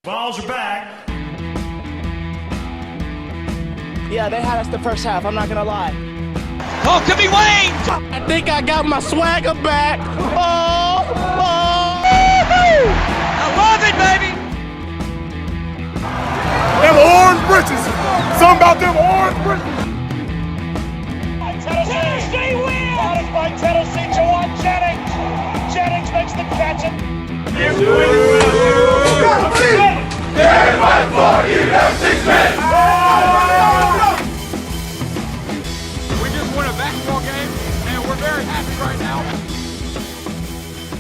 Vols are back. Yeah, they had us the first half, I'm not gonna lie. Oh, could be Wayne! I think I got my swagger back. Oh! I love it, baby! Them orange britches. Something about them orange britches. Tennessee wins! Got it by Tennessee, Jawan Jennings. Jennings makes the catch. We just won a basketball game, and we're very happy right now.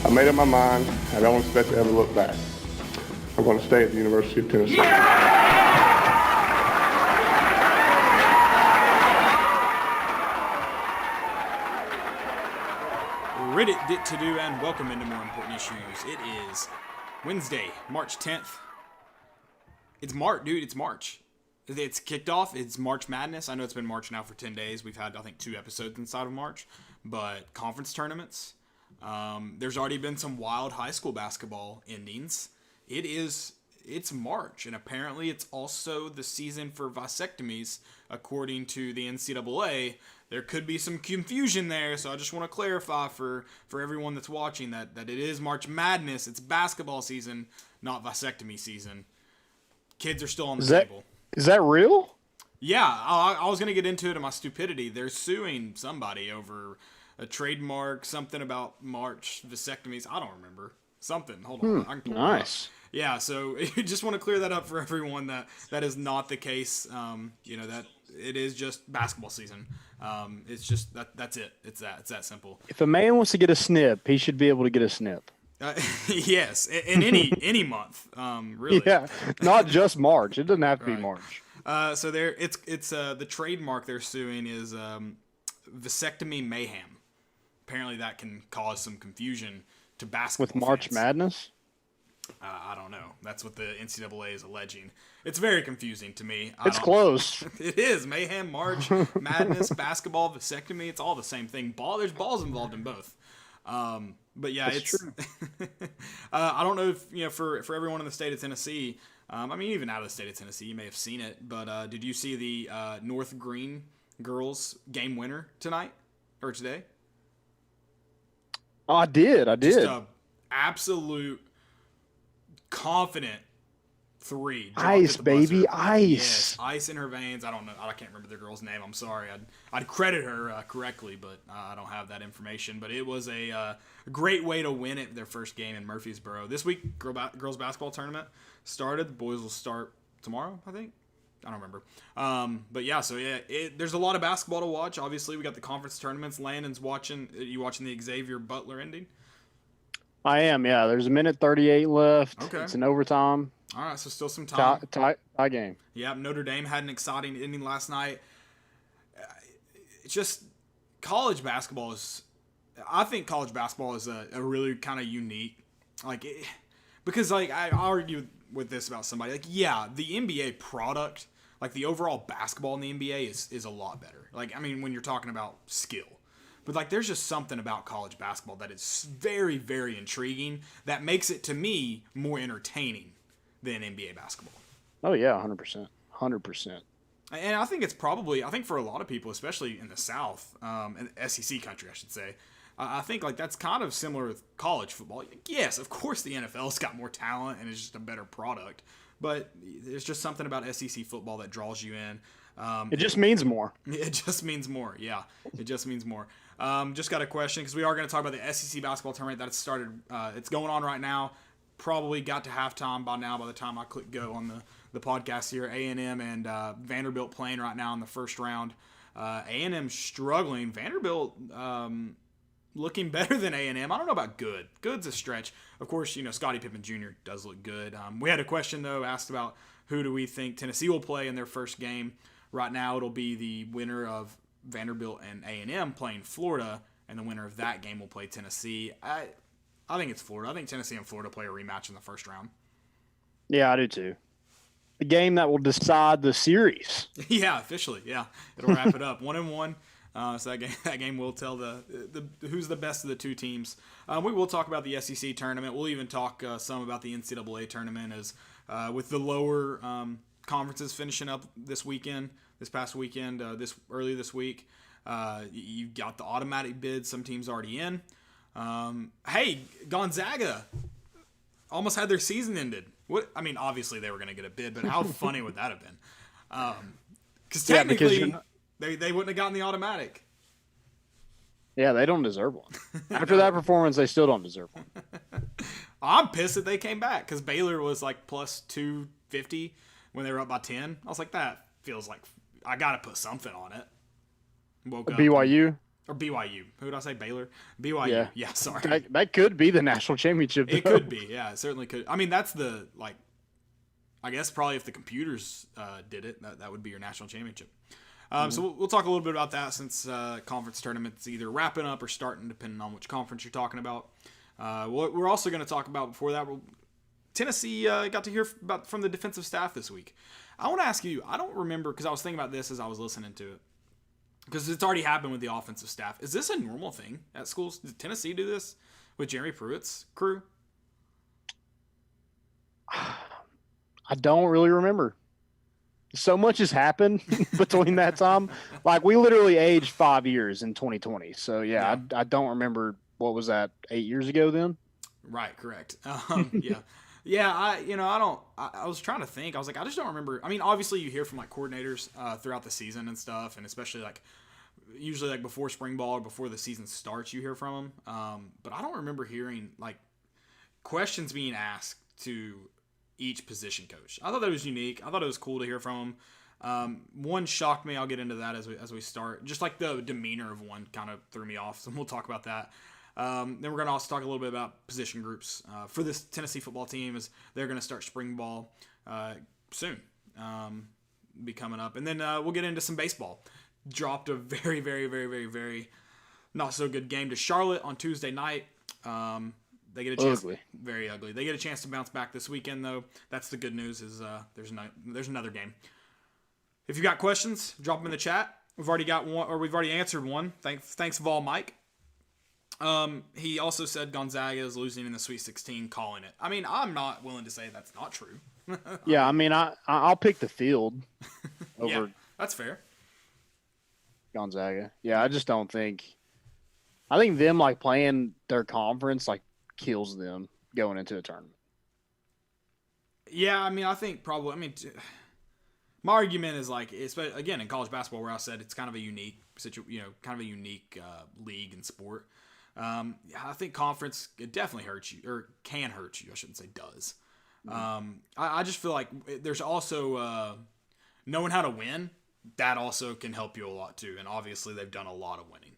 I made up my mind. I don't expect to ever look back. I'm going to stay at the University of Tennessee. Reddit Dit to Do, and welcome into More Important Issues. It is Wednesday, March 10th. It's March, dude. It's March. It's kicked off. It's March Madness. I know it's been March now for 10 days. We've had, I think, 2 episodes inside of March. But conference tournaments. There's already been some wild high school basketball endings. It's March, and apparently it's also the season for vasectomies, according to the NCAA. There could be some confusion there, so I just want to clarify for everyone that's watching that it is March Madness. It's basketball season, not vasectomy season. Kids are still on the table. Is that real? Yeah, I was going to get into it in my stupidity. They're suing somebody over a trademark, something about March vasectomies. I don't remember. Something. Hold on. I can pull it up. Nice. Yeah, so you just want to clear that up for everyone that is not the case. That it is just basketball season. It's just that's it. It's that simple. If a man wants to get a snip, he should be able to get a snip. Yes, in any month. Really. Yeah, not just March. It doesn't have to be March. So it's the trademark they're suing is vasectomy mayhem. Apparently that can cause some confusion to basketball With March fans. Madness? I don't know. That's what the NCAA is alleging. It's very confusing to me. It's close. It is. Mayhem, March, Madness, basketball, vasectomy. It's all the same thing. There's balls involved in both. But yeah, That's true. I don't know if for everyone in the state of Tennessee. Even out of the state of Tennessee, you may have seen it. But did you see the North Green girls game winner tonight or today? Oh, I did. Just a absolute confident 3. Ice, baby, ice. Yes, ice in her veins. I don't know. I can't remember the girl's name. I'm sorry. I'd credit her correctly, but I don't have that information. But it was a great way to win it, their first game in Murfreesboro. This week, girls basketball tournament started. The boys will start tomorrow, I think. I don't remember. But yeah, so yeah, there's a lot of basketball to watch. Obviously, we got the conference tournaments. Landon's watching. You watching the Xavier Butler ending? I am, yeah. There's a minute 38 left. Okay. It's an overtime. All right, so still some time. Tie game. Yeah, Notre Dame had an exciting ending last night. It's just college basketball is. I think college basketball is a really kind of unique, because I argue with this about somebody. Yeah, the NBA product, the overall basketball in the NBA is a lot better. When you're talking about skill. But there's just something about college basketball that is very, very intriguing that makes it, to me, more entertaining than NBA basketball. Oh, yeah, 100%. 100%. And I think for a lot of people, especially in the South, in SEC country, I should say, I think that's kind of similar with college football. Yes, of course the NFL's got more talent and it's just a better product. But there's just something about SEC football that draws you in. It just means more. It just means more, yeah. It just means more. Just got a question, because we are going to talk about the SEC basketball tournament that started. It's going on right now. Probably got to halftime by now by the time I click go on the podcast here. A&M and Vanderbilt playing right now in the first round. A&M struggling. Vanderbilt looking better than A&M. I don't know about good. Good's a stretch. Of course, Scottie Pippen Jr. does look good. We had a question, though, asked about who do we think Tennessee will play in their first game. Right now, it'll be the winner of Vanderbilt and A&M playing Florida, and the winner of that game will play Tennessee. I think it's Florida. I think Tennessee and Florida play a rematch in the first round. Yeah, I do too. The game that will decide the series. Yeah, officially. Yeah, it'll wrap it up. 1-1. So that game will tell the who's the best of the two teams. We will talk about the SEC tournament. We'll even talk some about the NCAA tournament as with the lower conferences finishing up this past weekend, early this week. You've got the automatic bids. Some teams already in. Hey, Gonzaga almost had their season ended. Obviously they were going to get a bid, but how funny would that have been? Because technically they wouldn't have gotten the automatic. Yeah, they don't deserve one. After that performance, they still don't deserve one. I'm pissed that they came back because Baylor was like plus 250 when they were up by 10. I was like, that feels like I got to put something on it. Woke up BYU? Or BYU. Who did I say? Baylor? BYU. Yeah, sorry. That could be the national championship. It could be. Yeah, it certainly could. That's the, I guess probably if the computers did it, that would be your national championship. So we'll talk a little bit about that since conference tournament's either wrapping up or starting, depending on which conference you're talking about. We're also going to talk about, before that, Tennessee got to hear from the defensive staff this week. I want to ask you, I don't remember, because I was thinking about this as I was listening to it, because it's already happened with the offensive staff. Is this a normal thing at schools? Did Tennessee do this with Jeremy Pruitt's crew? I don't really remember. So much has happened between that time. We literally aged 5 years in 2020. So, yeah. I don't remember. What was that, 8 years ago then? Right, correct. Yeah. Yeah, I was trying to think. I was like, I just don't remember. Obviously you hear from coordinators throughout the season and stuff, and especially usually before spring ball or before the season starts, you hear from them. But I don't remember hearing questions being asked to each position coach. I thought that was unique. I thought it was cool to hear from them. One shocked me. I'll get into that as we start. Just the demeanor of one kind of threw me off. So we'll talk about that. Then we're going to also talk a little bit about position groups for this Tennessee football team, as they're going to start spring ball soon, be coming up. And then we'll get into some baseball. Dropped a very, very, very, very, very not so good game to Charlotte on Tuesday night. They get a chance. Ugly. Very ugly. They get a chance to bounce back this weekend, though. That's the good news. Is there's another game. If you got questions, drop them in the chat. We've already got one, or we've already answered one. Thanks, Vol Mike. He also said Gonzaga is losing in the Sweet 16, calling it. I'm not willing to say that's not true. Yeah, I'll pick the field over yeah, that's fair. Gonzaga. Yeah, I just don't think. I think them playing their conference kills them going into a tournament. Yeah, I think probably. My argument is again in college basketball, where I said it's kind of a unique kind of a unique league and sport. I think conference, it definitely hurts you, or can hurt you. I shouldn't say does. I just feel like there's also knowing how to win. That also can help you a lot too. And obviously they've done a lot of winning.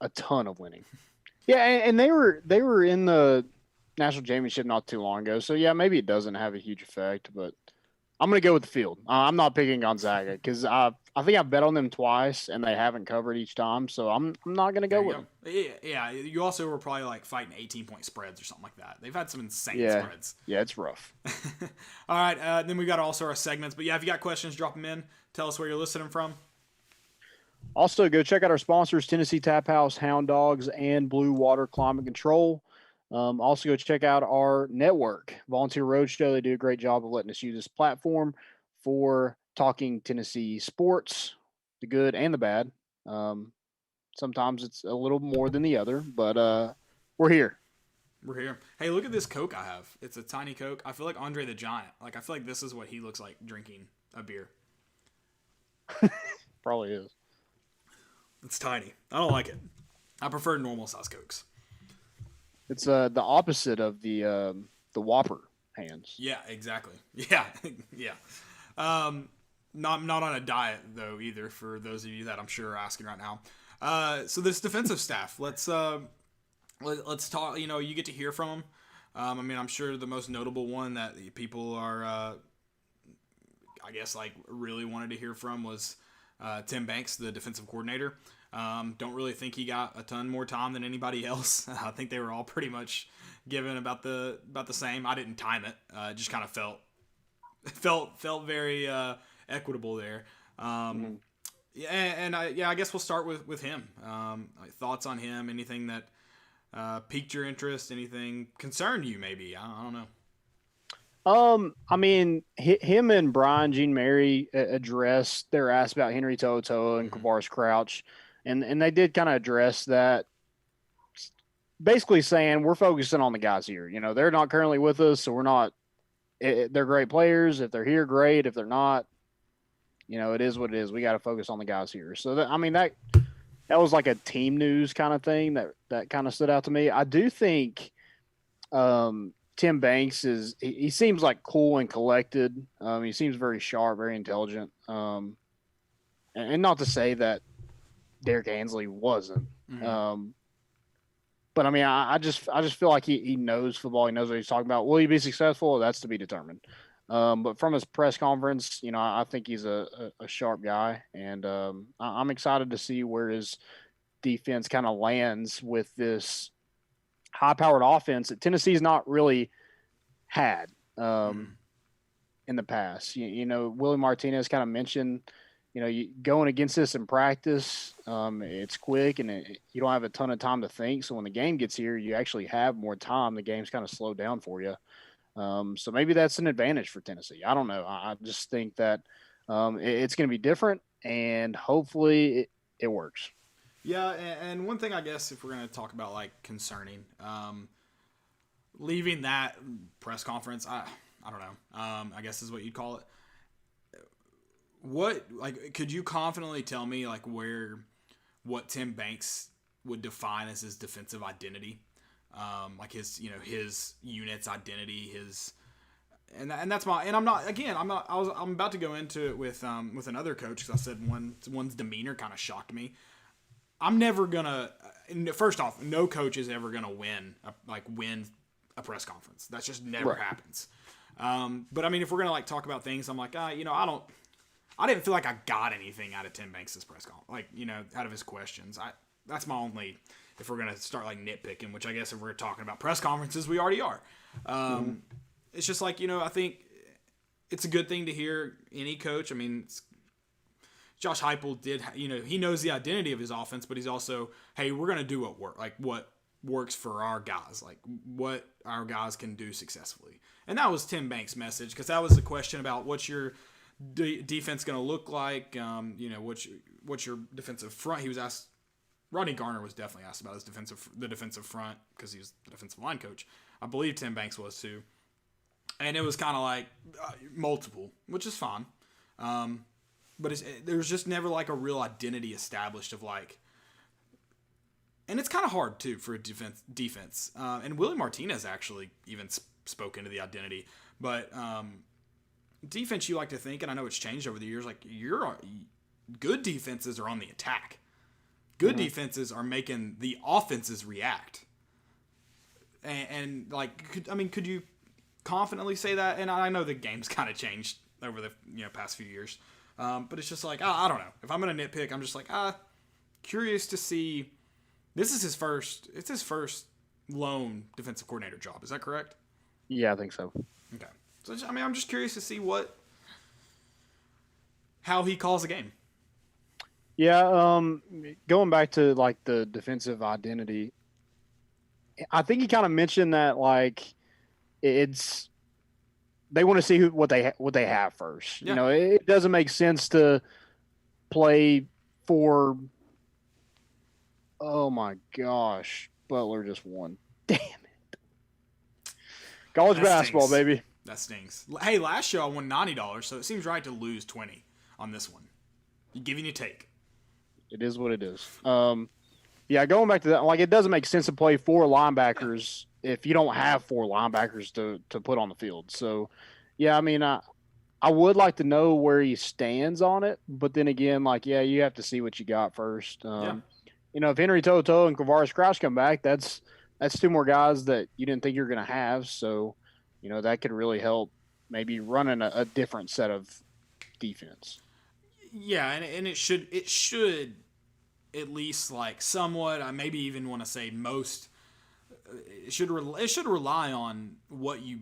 A ton of winning. Yeah, and they were in the national championship not too long ago. So yeah, maybe it doesn't have a huge effect, but I'm going to go with the field. I'm not picking Gonzaga because I think I've bet on them twice and they haven't covered each time. So I'm not going to go with them. Yeah, you also were probably fighting 18-point spreads or something like that. They've had some insane spreads. Yeah, it's rough. All right, then we got also our segments. But yeah, if you got questions, drop them in. Tell us where you're listening from. Also, go check out our sponsors, Tennessee Tap House, Hound Dogs, and Blue Water Climate Control. Also, go check out our network, Volunteer Roadshow. They do a great job of letting us use this platform for talking Tennessee sports, the good and the bad. Sometimes it's a little more than the other, but we're here. We're here. Hey, look at this Coke I have. It's a tiny Coke. I feel like Andre the Giant. I feel like this is what he looks like drinking a beer. Probably is. It's tiny. I don't like it. I prefer normal size Cokes. It's the opposite of the Whopper hands. Yeah, exactly. Yeah, yeah. Not on a diet though either. For those of you that I'm sure are asking right now. So this defensive staff. Let's talk. You get to hear from them. I'm sure the most notable one that people are, I guess, really wanted to hear from was Tim Banks, the defensive coordinator. Don't really think he got a ton more time than anybody else. I think they were all pretty much given about the same. I didn't time it. It just kind of felt very equitable there. Yeah, and I guess we'll start with him. Thoughts on him? Anything that piqued your interest? Anything concerned you? Maybe I don't know. I mean, him and Brian Jean Mary addressed their ask about Henry To'oTo'o and Kavaris Crouch, and they did kind of address that, basically saying we're focusing on the guys here. You know, they're not currently with us, so we're not. They're great players. If they're here, great. If they're not, you know, it is what it is. We got to focus on the guys here. So that was like a team news kind of thing that kind of stood out to me. I do think. Tim Banks he seems like cool and collected. He seems very sharp, very intelligent. And not to say that Derek Ansley wasn't. Mm-hmm. But I mean, I just feel like he knows football. He knows what he's talking about. Will he be successful? That's to be determined. But from his press conference, you know, I think he's a sharp guy, and I'm excited to see where his defense kind of lands with this high-powered offense that Tennessee's not really had in the past. You know, Willie Martinez kind of mentioned, you know, going against this in practice, it's quick and you don't have a ton of time to think. So when the game gets here, you actually have more time. The game's kind of slowed down for you. So maybe that's an advantage for Tennessee. I don't know. I just think that it's going to be different, and hopefully it works. Yeah, and one thing I guess if we're going to talk about like concerning, leaving that press conference, I don't know. I guess is what you'd call it. What, like, could you confidently tell me like what Tim Banks would define as his defensive identity? Like his unit's identity, and I'm about to go into it with another coach, because I said one's demeanor kind of shocked me. I'm never gonna. First off, no coach is ever gonna win a press conference. That just never happens. But I mean, if we're gonna like talk about things, I'm like, I didn't feel like I got anything out of Tim Banks' press conference, like, you know, out of his questions. That's my only. If we're gonna start like nitpicking, which I guess if we're talking about press conferences, we already are. It's just like, you know, I think it's a good thing to hear any coach. I mean, Josh Heupel did, you know, he knows the identity of his offense, but he's also, hey, we're going to do what works for our guys, like what our guys can do successfully. And that was Tim Banks' message, because that was the question about what's your defense going to look like, you know, what's your defensive front. He was asked, Rodney Garner was definitely asked about the defensive front, because he was the defensive line coach. I believe Tim Banks was too. And it was kind of like multiple, which is fine. But there's just never like a real identity established of like, and it's kind of hard too for a defense. And Willie Martinez actually even spoke into the identity. But defense, you like to think, and I know it's changed over the years, like good defenses are on the attack. Good defenses are making the offenses react. And like, could you confidently say that? And I know the game's kind of changed over the past few years. But it's just like, I don't know. If I'm going to nitpick, I'm just like, curious to see. This is his first lone defensive coordinator job. Is that correct? Yeah, I think so. Okay. So, I'm just curious to see how he calls the game. Yeah, going back to like the defensive identity, I think he kind of mentioned that like they want to see what they have first. Yeah. You know, it doesn't make sense to play for. Oh my gosh, Butler just won. Damn it! College basketball, baby. That stings. Hey, last show I won $90, so it seems right to lose 20 on this one. You give and you take. It is what it is. Yeah, going back to that, like, it doesn't make sense to play 4 linebackers if you don't have 4 linebackers to put on the field. So, yeah, I mean, I would like to know where he stands on it, but then again, like, yeah, you have to see what you got first. You know, if Henry To'oTo'o and Kavaris Crouch come back, that's 2 more guys that you didn't think you were going to have. So, you know, that could really help maybe running a different set of defense. Yeah, and it should at least like somewhat. I maybe even want to say most. It should rely on what you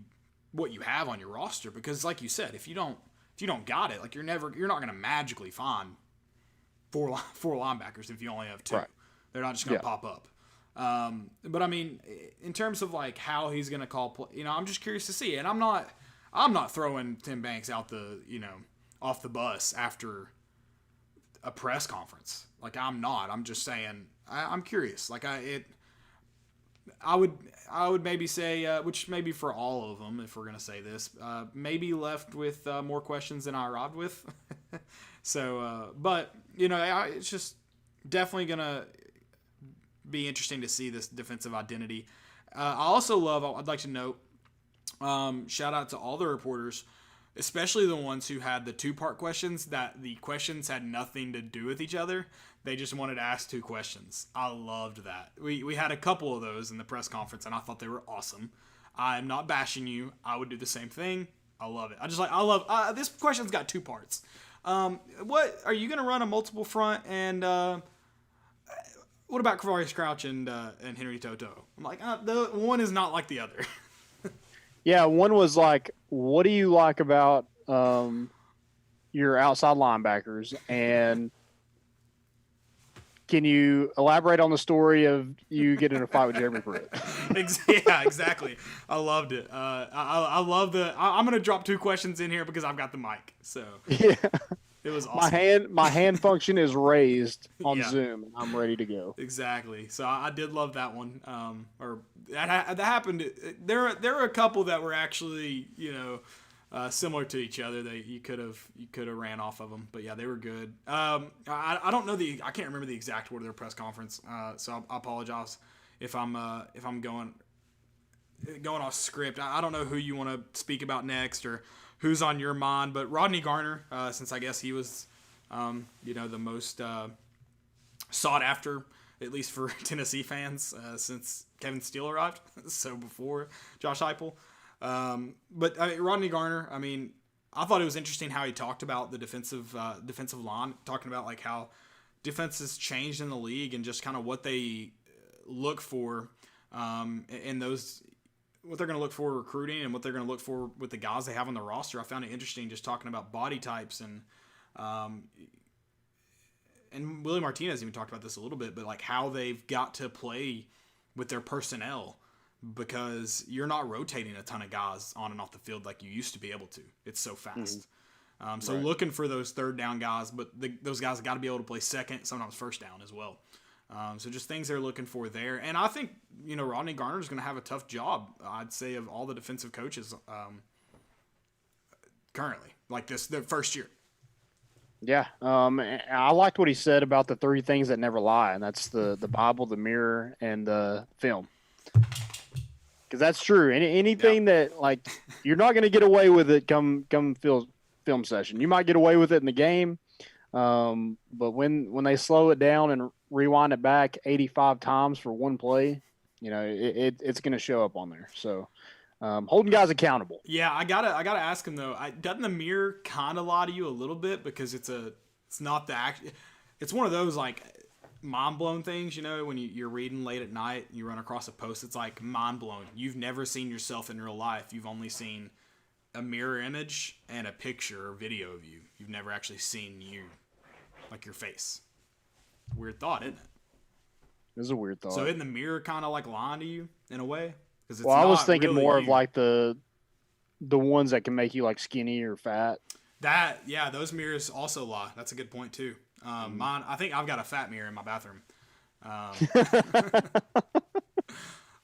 have on your roster, because like you said, if you don't got it, like you're not going to magically find four linebackers if you only have two. Right. They're not just going to Yeah. pop up. But I mean, in terms of like how he's going to call play, I'm just curious to see. And I'm not throwing Tim Banks out off the bus after a press conference. Like I'm not. I'm just saying I'm curious. Like I would maybe say, which maybe for all of them, if we're gonna say this, maybe left with more questions than I arrived with. So, but it's just definitely gonna be interesting to see this defensive identity. I also love. I'd like to note, shout out to all the reporters, especially the ones who had the two-part questions. That the questions had nothing to do with each other. They just wanted to ask two questions. I loved that. We had a couple of those in the press conference, and I thought they were awesome. I'm not bashing you. I would do the same thing. I love it. I love this question's got two parts. What are you going to run a multiple front? And what about Kavarius Crouch and Henry Toto? I'm like, the one is not like the other. Yeah, one was like, what do you like about your outside linebackers? And can you elaborate on the story of you getting in a fight with Jeremy Pruitt? Yeah, exactly. I loved it. I love I'm going to drop two questions in here because I've got the mic. So Yeah. it was awesome. My hand function is raised on Yeah. Zoom, and I'm ready to go. Exactly. So I did love that one. Or that happened. There were a couple that were actually similar to each other. You could have ran off of them, but yeah, they were good. I don't know I can't remember the exact word of their press conference. So I apologize if I'm going off script. I don't know who you want to speak about next or who's on your mind, but Rodney Garner, since I guess he was the most sought after, at least for Tennessee fans, since Kevin Steele arrived. So before Josh Heupel. But Rodney Garner, I thought it was interesting how he talked about the defensive line, talking about like how defenses changed in the league and just kind of what they look for in those, what they're going to look for recruiting and what they're going to look for with the guys they have on the roster. I found it interesting just talking about body types and Willie Martinez even talked about this a little bit, but like how they've got to play with their personnel because you're not rotating a ton of guys on and off the field like you used to be able to. It's so fast. So looking for those third down guys, but those guys got to be able to play second, sometimes first down as well. So just things they're looking for there. And I think, Rodney Garner is going to have a tough job, I'd say, of all the defensive coaches currently, like their first year. Yeah. I liked what he said about the three things that never lie, and that's the Bible, the mirror, and the film. Because that's true. Anything that, like, you're not going to get away with it come film session. You might get away with it in the game, but when they slow it down and rewind it back 85 times for one play, it's going to show up on there. So holding guys accountable. Yeah, I gotta ask him though. Doesn't the mirror kind of lie to you a little bit because it's not the act. It's one of those like mind blown things, when you're reading late at night, you run across a post. It's like mind blowing. You've never seen yourself in real life. You've only seen a mirror image and a picture or video of you. You've never actually seen you, like your face. Weird thought, isn't it? It is a weird thought. So isn't the mirror kind of like lying to you in a way? Well, I was thinking really more you. of like the ones that can make you like skinny or fat. Those mirrors also lie. That's a good point too. Mine, I think I've got a fat mirror in my bathroom.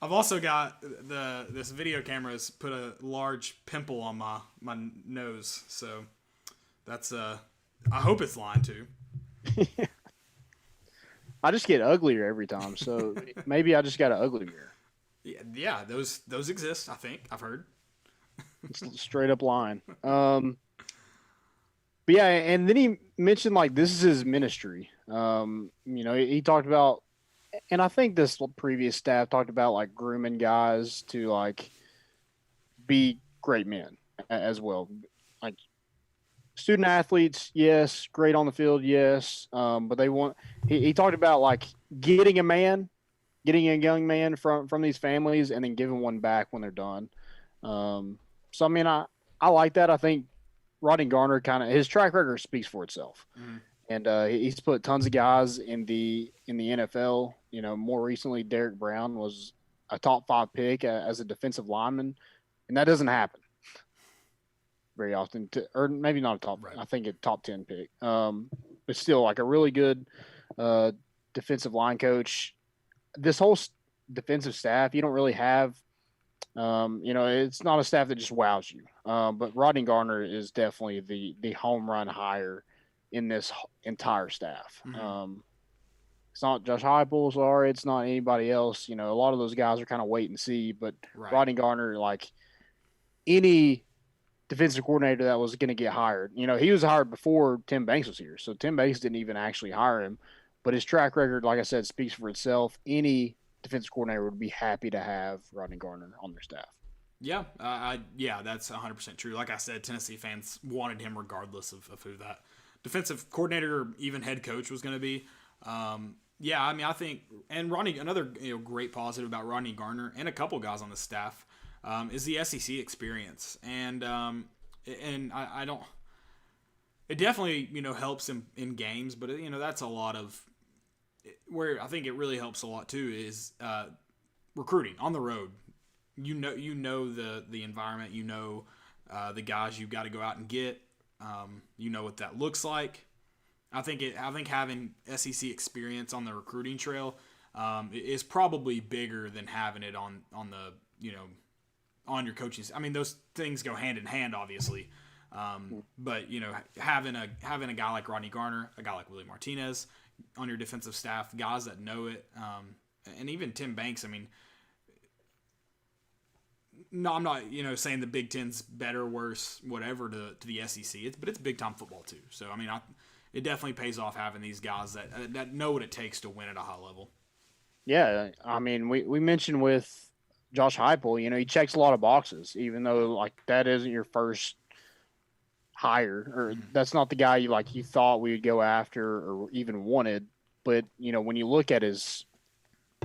I've also got this video camera's put a large pimple on my nose, so that's I hope it's lying too. I just get uglier every time, so maybe I just got an ugly mirror. Yeah, those exist. I think I've heard. It's a straight up line. But yeah, and then he mentioned like this is his ministry. He talked about, and I think this previous staff talked about like grooming guys to like be great men as well. Like student athletes, yes, great on the field, yes, but they want. He talked about like getting a young man from these families and then giving one back when they're done. So I like that. I think Rodney Garner his track record speaks for itself. and he's put tons of guys in the NFL. You know, more recently, Derek Brown was a top 5 pick as a defensive lineman, and that doesn't happen very often. Or maybe not a top. Right. I think a top 10 pick. But still, like a really good defensive line coach. This whole defensive staff, you don't really have. You know, it's not a staff that just wows you. But Rodney Garner is definitely the home run hire in this entire staff. Mm-hmm. It's not Josh Heupel, sorry, it's not anybody else. You know, a lot of those guys are kind of wait and see. But Right. Rodney Garner, like any defensive coordinator that was going to get hired, you know, he was hired before Tim Banks was here, so Tim Banks didn't even actually hire him. But his track record, like I said, speaks for itself. Any defensive coordinator would be happy to have Rodney Garner on their staff. Yeah, yeah, that's 100% true. Like I said, Tennessee fans wanted him regardless of who that defensive coordinator or even head coach was going to be. Yeah, I mean, I think, and Rodney, another great positive about Rodney Garner and a couple guys on the staff is the SEC experience, and I don't. It definitely helps in games, but that's a lot of where I think it really helps a lot too is recruiting on the road. You know the environment, the guys you've got to go out and get. You know what that looks like. I think having SEC experience on the recruiting trail is probably bigger than having it on the on your coaching. I mean, those things go hand in hand, obviously. But having a guy like Rodney Garner, a guy like Willie Martinez on your defensive staff, guys that know it, and even Tim Banks. I mean, no, I'm not saying the Big Ten's better, worse, whatever to the SEC. But it's big time football too. So I mean, it definitely pays off having these guys that know what it takes to win at a high level. Yeah, I mean, we mentioned with Josh Heupel, he checks a lot of boxes, even though like that isn't your first hire, or that's not the guy you thought we would go after or even wanted. But when you look at his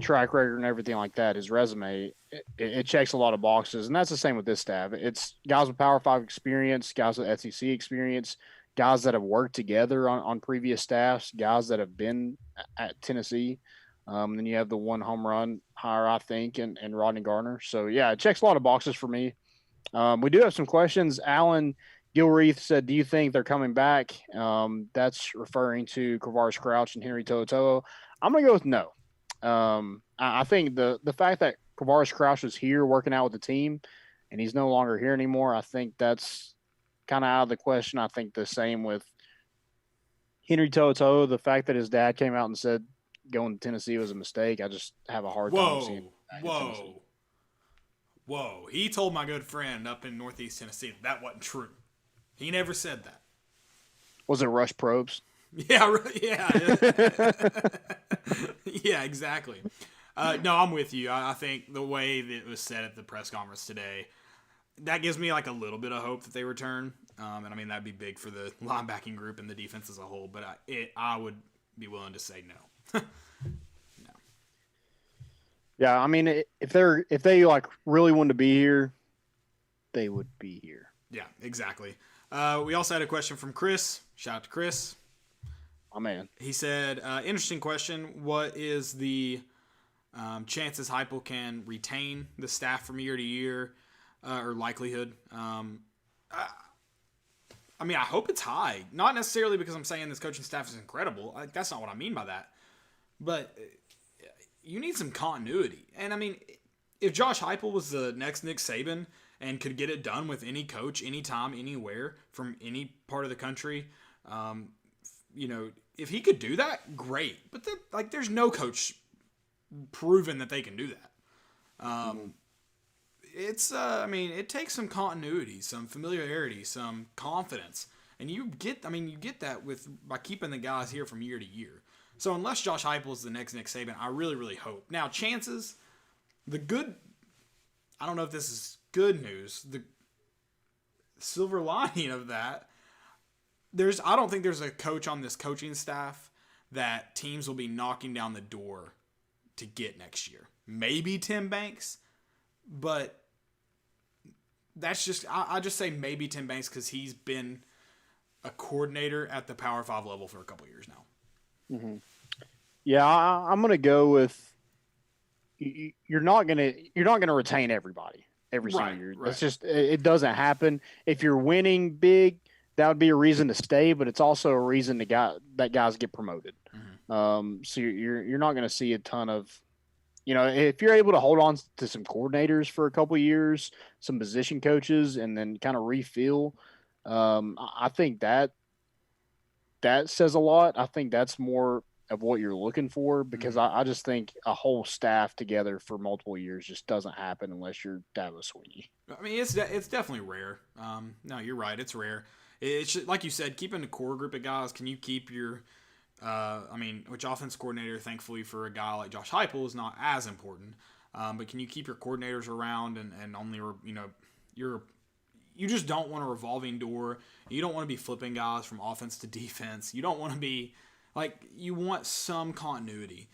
track record and everything like that, his resume, it checks a lot of boxes, and that's the same with this staff. It's guys with Power 5 experience, guys with SEC experience, guys that have worked together on previous staffs, guys that have been at Tennessee. Then you have the one home run hire, I think, and Rodney Garner. So yeah, it checks a lot of boxes for me. We do have some questions. Alan Gilreath said, "Do you think they're coming back?" That's referring to Quavaris Crouch and Henry To'oTo'o. I'm gonna go with no. I think the fact that Quavaris Crouch was here working out with the team and he's no longer here anymore, I think that's kind of out of the question. I think the same with Henry To'oTo'o. The fact that his dad came out and said going to Tennessee was a mistake, I just have a hard time seeing it. Whoa. He told my good friend up in Northeast Tennessee that wasn't true. He never said that. Was it Rush Probst? Yeah. Yeah, exactly. No, I'm with you. I think the way that it was said at the press conference today, that gives me like a little bit of hope that they return. And I mean, that'd be big for the linebacking group and the defense as a whole, but I would be willing to say no. No. Yeah, I mean, if they like really wanted to be here, they would be here. Yeah, exactly. We also had a question from Chris. Shout out to Chris. Oh man. He said, interesting question. What is the chances Heupel can retain the staff from year to year, or likelihood? I mean, I hope it's high. Not necessarily because I'm saying this coaching staff is incredible. That's not what I mean by that. But you need some continuity. And I mean, if Josh Heupel was the next Nick Saban and could get it done with any coach, anytime, anywhere, from any part of the country, if he could do that, great. But there's no coach proven that they can do that. It's it takes some continuity, some familiarity, some confidence, and you get that by keeping the guys here from year to year. So unless Josh Heupel is the next Nick Saban, I really, really hope. Now, chances, I don't know if this is good news. The silver lining of that, I don't think there's a coach on this coaching staff that teams will be knocking down the door to get next year. Maybe Tim Banks, but that's just, I just say maybe Tim Banks because he's been a coordinator at the Power 5 level for a couple years now. Yeah, I'm going to go with you're not going to retain everybody every single year. Right. That's just it doesn't happen. If you're winning big, that would be a reason to stay, but it's also a reason that guys get promoted. So you're not going to see a ton of, if you're able to hold on to some coordinators for a couple of years, some position coaches, and then kind of refill, I think that says a lot. I think that's more of what you're looking for, because I just think a whole staff together for multiple years just doesn't happen unless you're Dabo Swinney. I mean, it's definitely rare. No, you're right. It's rare. It's like you said, keeping the core group of guys. Can you keep your, which offense coordinator, thankfully for a guy like Josh Heupel, is not as important. But can you keep your coordinators around and only, you just don't want a revolving door. You don't want to be flipping guys from offense to defense. You don't want to be you want some continuity.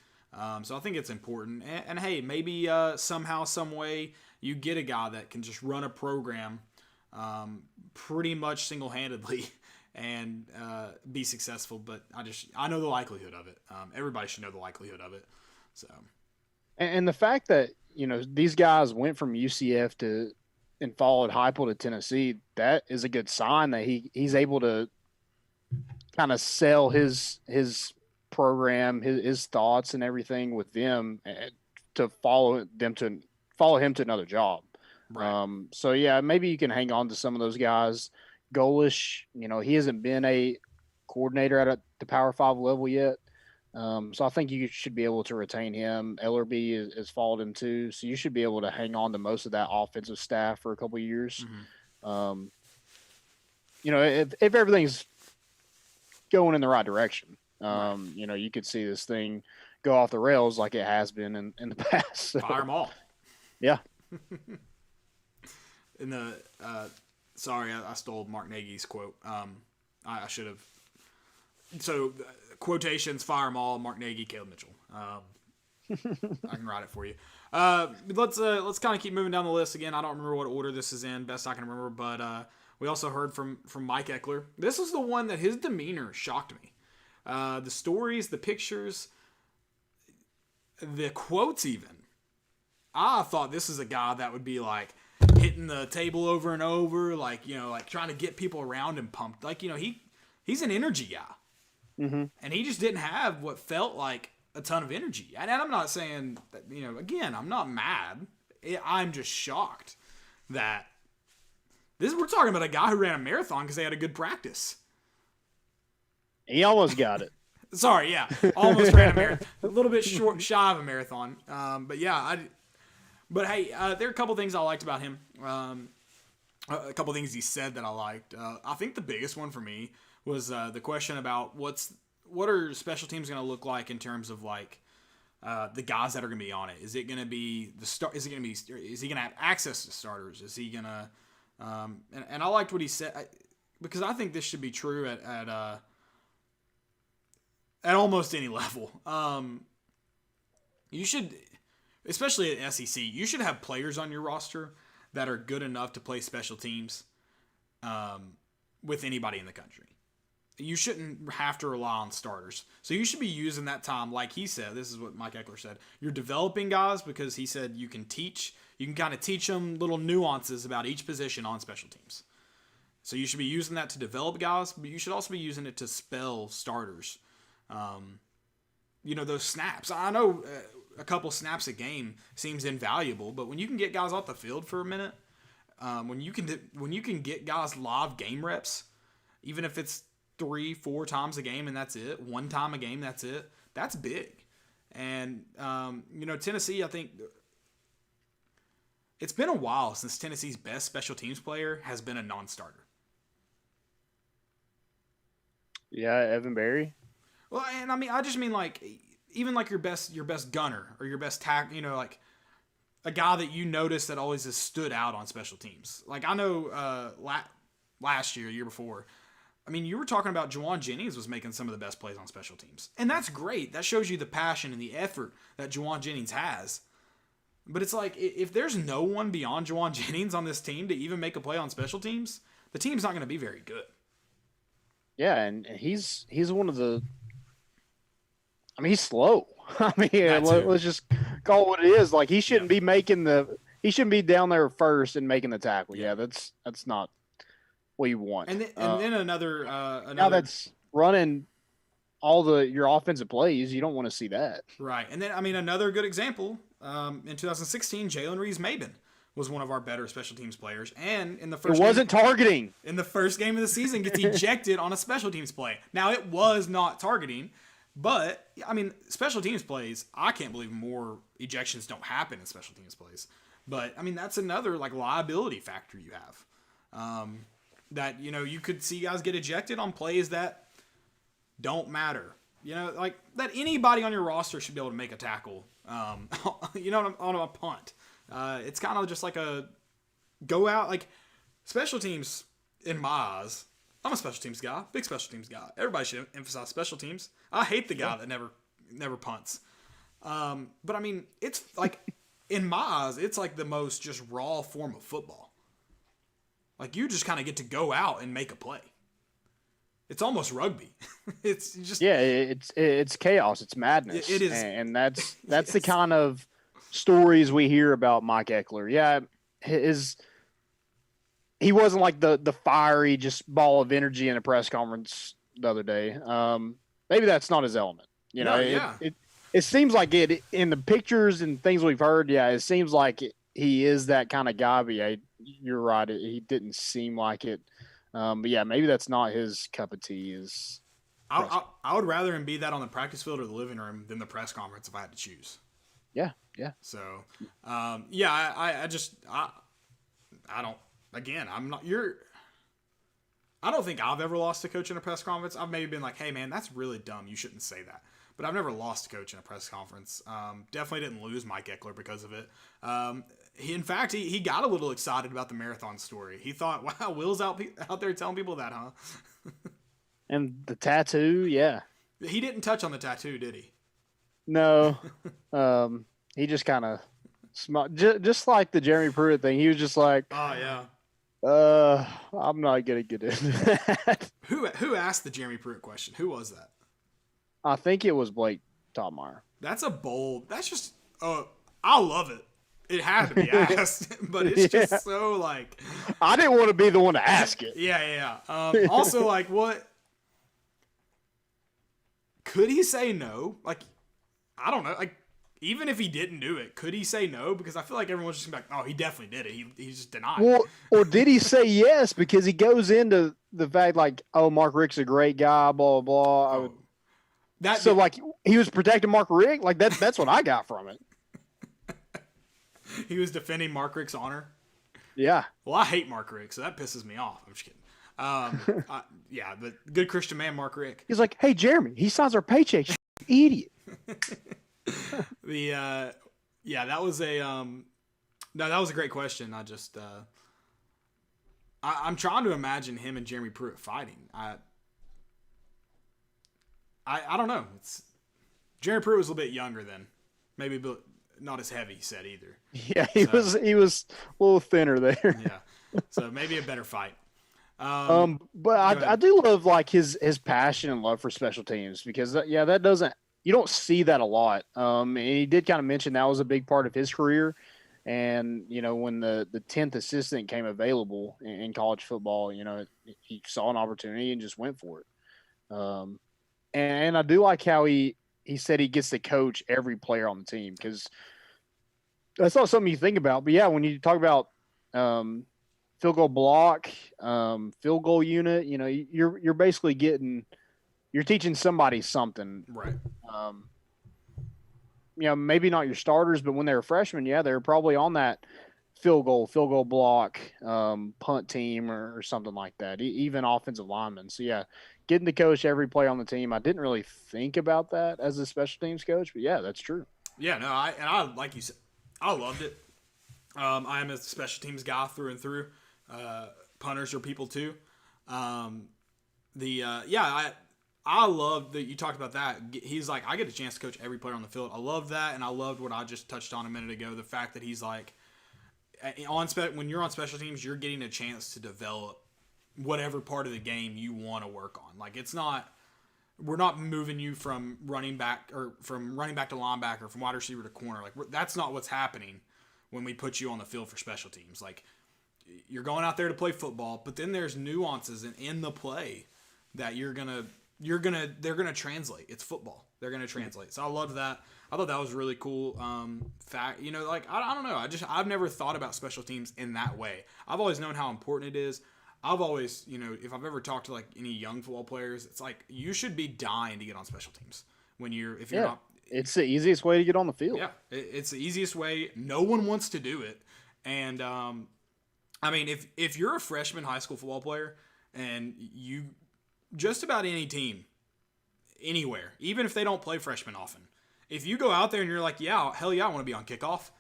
So I think it's important. And hey, maybe somehow, some way, you get a guy that can just run a program pretty much single-handedly and be successful. But I know the likelihood of it. Everybody should know the likelihood of it. So, and the fact that these guys went from UCF and followed Heupel to Tennessee, that is a good sign that he's able to kind of sell his program, his thoughts and everything with them to follow him to another job. right. So yeah, maybe you can hang on to some of those guys. Golish, he hasn't been a coordinator at the Power 5 level yet. So I think you should be able to retain him. Ellerby has followed him too. So you should be able to hang on to most of that offensive staff for a couple of years. If everything's going in the right direction, you could see this thing go off the rails like it has been in the past. So, Fire them all. yeah. In the sorry, I stole Mark Nagy's quote. I should have. So quotations: fire them all. Mark Nagy, Caleb Mitchell. I can write it for you. Let's kind of keep moving down the list again. I don't remember what order this is in. Best I can remember, but we also heard from Mike Eckler. This is the one that his demeanor shocked me. The stories, the pictures, the quotes even. I thought this is a guy that would be hitting the table over and over, trying to get people around him pumped. He's an energy guy. And he just didn't have what felt like a ton of energy. And I'm not saying that, again, I'm not mad. I'm just shocked that we're talking about a guy who ran a marathon because they had a good practice. He almost got it. Sorry, yeah. Almost ran a marathon. A little bit shy of a marathon. But yeah, but hey, there are a couple things I liked about him. A couple things he said that I liked. I think the biggest one for me was the question about what are special teams going to look like in terms of the guys that are going to be on it. Is it going to be the start? Is he going to have access to starters? Is he going to? And I liked what he said because I think this should be true at almost any level. You should, especially at SEC, you should have players on your roster that are good enough to play special teams with anybody in the country. You shouldn't have to rely on starters. So you should be using that time, like he said. This is what Mike Eckler said. You're developing guys because he said you can kind of teach them little nuances about each position on special teams. So you should be using that to develop guys, but you should also be using it to spell starters. Those snaps. I know a couple snaps a game seems invaluable, but when you can get guys off the field for a minute, when you can get guys live game reps, even if it's 3-4 times a game and that's it, one time a game, that's it, that's big. And Tennessee, I think it's been a while since Tennessee's best special teams player has been a non-starter. Yeah, Evan Berry. Well, and I just mean even your best gunner or your best tack, a guy that you notice that always has stood out on special teams. I know last year, year before, you were talking about Juwan Jennings was making some of the best plays on special teams. And that's great. That shows you the passion and the effort that Juwan Jennings has. But it's if there's no one beyond Juwan Jennings on this team to even make a play on special teams, the team's not going to be very good. Yeah, and he's one of the. I mean, he's slow. I mean, That too. let's just call it what it is. Like he shouldn't be making the. He shouldn't be down there first and making the tackle. Yeah. Yeah, that's not what you want. And then another now that's running all your offensive plays. You don't want to see that. right. And then I mean another good example. In 2016, Jalen Reeves-Maben was one of our better special teams players, and in the first It wasn't targeting. in the first game of the season gets ejected on a special teams play. Now it was not targeting, but I mean special teams plays. I can't believe more ejections don't happen in special teams plays. But I mean that's another like liability factor you have. That you could see guys get ejected on plays that don't matter. Like that anybody on your roster should be able to make a tackle. On a punt. It's kind of just like a go out like special teams in my eyes. I'm a special teams guy, big special teams guy. Everybody should emphasize special teams. I hate the guy that never punts. But I mean, it's like in my eyes, it's like the most just raw form of football. Like you just kind of get to go out and make a play. It's almost rugby. It's just it's chaos. It's madness. It is, and that's the kind of stories we hear about Mike Eckler. Yeah, he wasn't like the fiery just ball of energy in a press conference the other day. Maybe that's not his element. It seems like it in the pictures and things we've heard. Yeah, it seems like he is that kind of guy. But yeah, you're right. He didn't seem like it. But yeah, maybe that's not his cup of tea. I would rather him be that on the practice field or the living room than the press conference if I had to choose. Yeah. So, I don't. Again, I'm not. I don't think I've ever lost a coach in a press conference. I've maybe been like, "Hey, man, that's really dumb. You shouldn't say that." But I've never lost a coach in a press conference. Definitely didn't lose Mike Eckler because of it. He got a little excited about the marathon story. He thought, "Wow, Will's out there telling people that, huh?" And the tattoo, yeah. He didn't touch on the tattoo, did he? No. He just kind of just like the Jeremy Pruitt thing. He was just like, "Oh yeah." I'm not gonna get into that. Who asked the Jeremy Pruitt question? Who was that? I think it was Blake Topmeyer. That's a bold. That's just. I love it. It had to be asked, but it's just so like. I didn't want to be the one to ask it. Yeah. Also, like, what? Could he say no? Like, I don't know. Like, even if he didn't do it, could he say no? Because I feel like everyone's just gonna be like, "Oh, he definitely did it. He just denied." Well, or did he say yes? Because he goes into the fact like, "Oh, Mark Richt's a great guy." Blah blah blah. Like he was protecting Mark Richt. Like that's what I got from it. He was defending Mark Richt's honor. Yeah. Well, I hate Mark Richt, so that pisses me off. I'm just kidding. But good Christian man, Mark Richt. He's like, "Hey, Jeremy, he signs our paychecks. Idiot." That was a great question. I'm trying to imagine him and Jeremy Pruitt fighting. I don't know. Jeremy Pruitt was a little bit younger then, maybe but not as heavy set either. Yeah, he was a little thinner there. Yeah, so maybe a better fight. But I do love like his passion and love for special teams because that doesn't. You don't see that a lot. And he did kind of mention that was a big part of his career. And, when the 10th assistant came available in college football, he saw an opportunity and just went for it. And I do like how he said he gets to coach every player on the team because that's not something you think about. But, yeah, when you talk about field goal block, field goal unit, you're basically you're teaching somebody something. Right. Maybe not your starters, but when they were freshmen, they were probably on that field goal block, punt team or something like that, even offensive linemen. So, yeah, getting to coach every play on the team. I didn't really think about that as a special teams coach, but, yeah, that's true. Yeah, no, I like you said, I loved it. I am a special teams guy through and through. Punters are people too. I love that you talked about that. He's like, I get a chance to coach every player on the field. I love that, and I loved what I just touched on a minute ago, the fact that he's like, when you're on special teams, you're getting a chance to develop whatever part of the game you want to work on. Like we're not moving you from running back to linebacker, from wide receiver to corner. Like that's not what's happening when we put you on the field for special teams. Like you're going out there to play football, but then there's nuances in the play that they're gonna translate. It's football. They're gonna translate. So I loved that. I thought that was really cool. Fact, like I don't know. I've never thought about special teams in that way. I've always known how important it is. I've always, if I've ever talked to like any young football players, it's like you should be dying to get on special teams if you're not. It's the easiest way to get on the field. Yeah, it's the easiest way. No one wants to do it, and I mean, if you're a freshman high school football player and you just about any team, anywhere, even if they don't play freshmen often, if you go out there and you're like, yeah, hell yeah, I want to be on kickoff.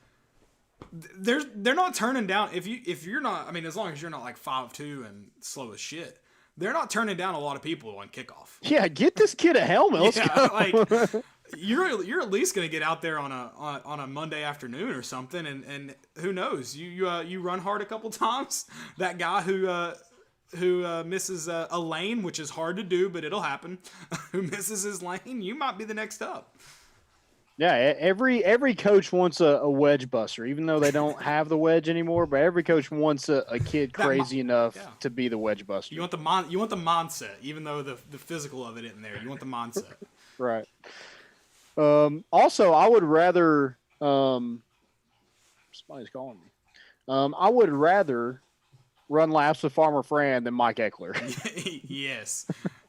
They're not turning down if you're not. I mean, as long as you're not like 5'2" and slow as shit, they're not turning down a lot of people on kickoff. Yeah, get this kid a helmet. Let's go. Like you're at least gonna get out there on a Monday afternoon or something, and who knows? You run hard a couple times. That guy who misses a lane, which is hard to do, but it'll happen. Who misses his lane, you might be the next up. Yeah, every coach wants a wedge buster, even though they don't have the wedge anymore. But every coach wants a kid crazy enough to be the wedge buster. You want the mindset, even though the physical of it isn't there. You want the mindset, right? Also, I would rather somebody's calling me. I would rather run laps with Farmer Fran than Mike Eckler.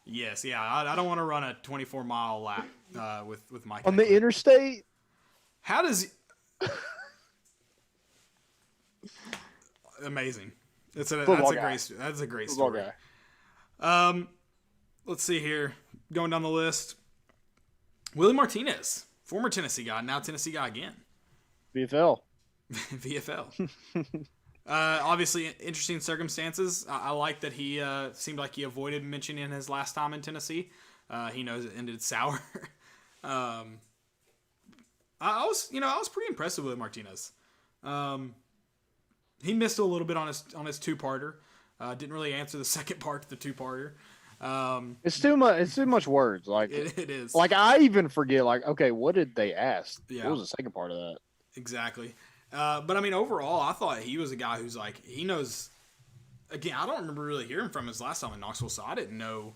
Yes, yeah. I don't want to run a 24-mile lap with Mike on Eckler. the interstate. How does amazing? That's a great story. Guy. Let's see here. Going down the list, Willie Martinez, former Tennessee guy, now Tennessee guy again. VFL. Obviously, interesting circumstances. I like that he seemed like he avoided mentioning his last time in Tennessee. He knows it ended sour. I was pretty impressed with Willie Martinez. He missed a little bit on his two-parter. Didn't really answer the second part to the two-parter. It's too much. It's too much words. Like it is. Like I even forget. Like, okay, what did they ask? Yeah. What was the second part of that? Exactly. But I mean, overall, I thought he was a guy who's like he knows. Again, I don't remember really hearing from his last time in Knoxville, so I didn't know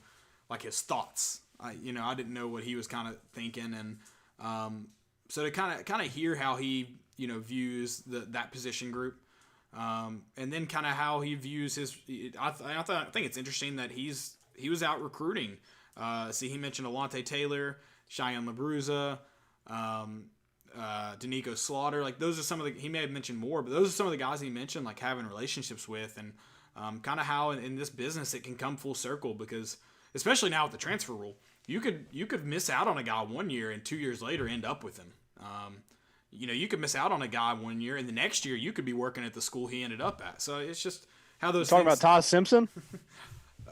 like his thoughts. I didn't know what he was kind of thinking, and so to kind of hear how he views that position group. And then kind of how he views his. I think it's interesting that he was out recruiting. He mentioned Alontae Taylor, Cheyenne LaBruza, Danico Slaughter. Like those are some of the. He may have mentioned more, but those are some of the guys he mentioned like having relationships with, and kind of how in this business it can come full circle because especially now with the transfer rule, you could miss out on a guy 1 year and 2 years later end up with him. You could miss out on a guy 1 year, and the next year you could be working at the school he ended up at. So it's just how those. Talking about Todd Simpson?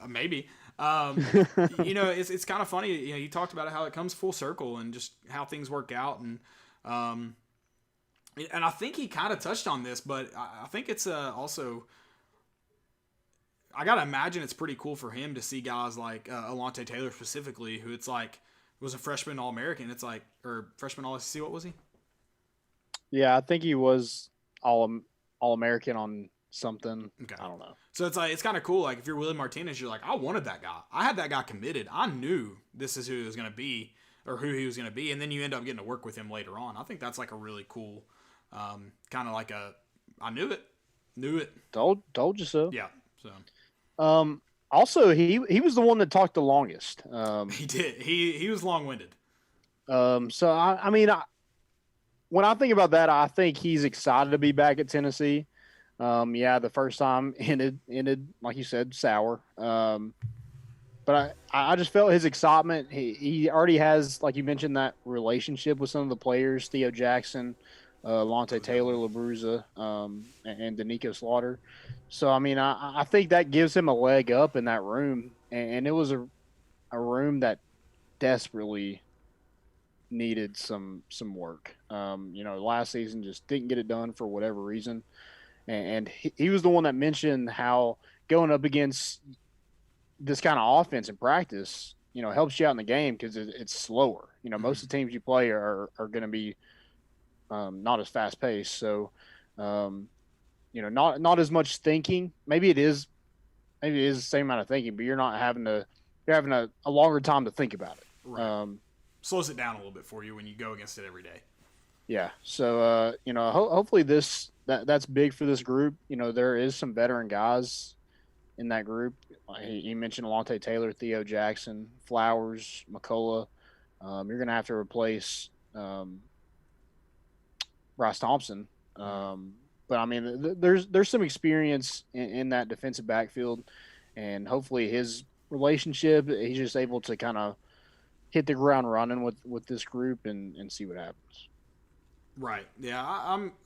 Maybe. It's kind of funny. You talked about how it comes full circle and just how things work out, and I think he kind of touched on this, but I think it's also. I gotta imagine it's pretty cool for him to see guys like Alontae Taylor specifically, who it's like was a freshman All-American. It's like or freshman All-SEC. What was he? Yeah, I think he was All-American on something. Okay. I don't know. So it's like it's kind of cool. Like if you're Willie Martinez, you're like, I wanted that guy. I had that guy committed. I knew this is who he was going to be or who he was going to be, and then you end up getting to work with him later on. I think that's like a really cool, kind of like I knew it. Told you so. Yeah. So. Also, he was the one that talked the longest. He did. He was long-winded. So I mean, when I think about that, I think he's excited to be back at Tennessee. The first time ended like you said sour. But I just felt his excitement. He already has, like you mentioned, that relationship with some of the players, Theo Jackson, Alontae Taylor, LaBruza, and Danico Slaughter. So, I mean, I think that gives him a leg up in that room. And it was a room that desperately needed some work. Last season just didn't get it done for whatever reason. And he was the one that mentioned how going up against this kind of offense in practice, helps you out in the game because it's slower. Most of the teams you play are going to be not as fast paced. So, not as much thinking. Maybe it is the same amount of thinking, but you're having a longer time to think about it. Right. Slows it down a little bit for you when you go against it every day. Yeah. So, hopefully that's big for this group. There is some veteran guys in that group. He mentioned Alontae Taylor, Theo Jackson, Flowers, McCullough. You're going to have to replace Bryce Thompson. But I mean, there's some experience in that defensive backfield, and hopefully his relationship, he's just able to kind of hit the ground running with this group and see what happens. Right. Yeah.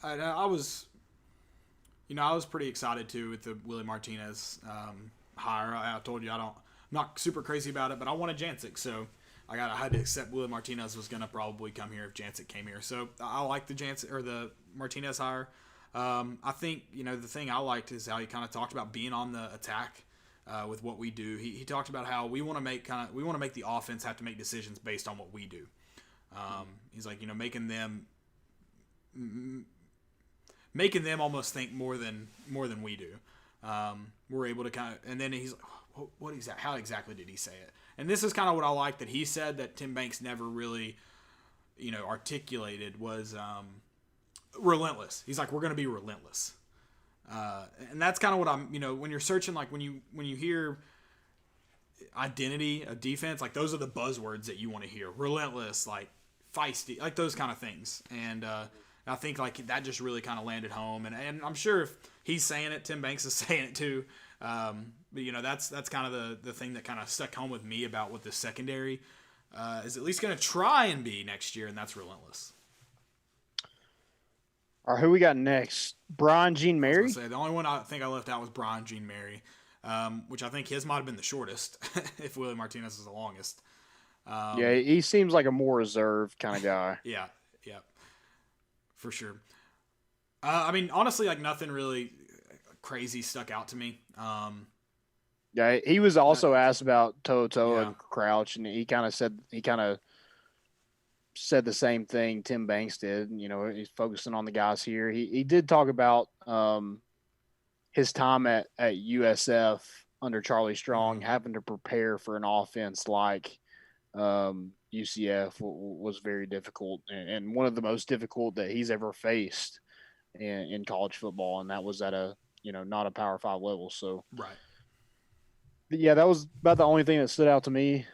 I was pretty excited too with the Willie Martinez hire. I told you I'm not super crazy about it, but I wanted Jancic, so I had to accept Willie Martinez was going to probably come here if Jancic came here. So I like the Martinez hire. I think the thing I liked is how he kind of talked about being on the attack with what we do. He talked about how we want to make the offense have to make decisions based on what we do. He's like making them almost think more than we do. We're able to kind of, and then he's like, how exactly did he say it? And this is kind of what I like that he said that Tim Banks never really, articulated was relentless. He's like, we're going to be relentless. And that's kind of what I'm, when you're searching, like when you hear identity, a defense, like those are the buzzwords that you want to hear. Relentless, like feisty, like those kind of things. And I think like that just really kind of landed home. And I'm sure if he's saying it, Tim Banks is saying it too. But that's kind of the thing that kind of stuck home with me about what the secondary is at least going to try and be next year, and that's relentless. All right, who we got next? Brian Jean Mary? The only one I think I left out was Brian Jean Mary, which I think his might have been the shortest if Willie Martinez is the longest. Yeah, he seems like a more reserved kind of guy. Yeah, for sure. I mean, honestly, like nothing really crazy stuck out to me. Yeah, he was also asked about Toto and Crouch, and he kind of said the same thing Tim Banks did. He's focusing on the guys here. He did talk about his time at USF under Charlie Strong, having to prepare for an offense like UCF was very difficult, and one of the most difficult that he's ever faced in college football, and that was at a not a Power 5 level. So right. But yeah, that was about the only thing that stood out to me.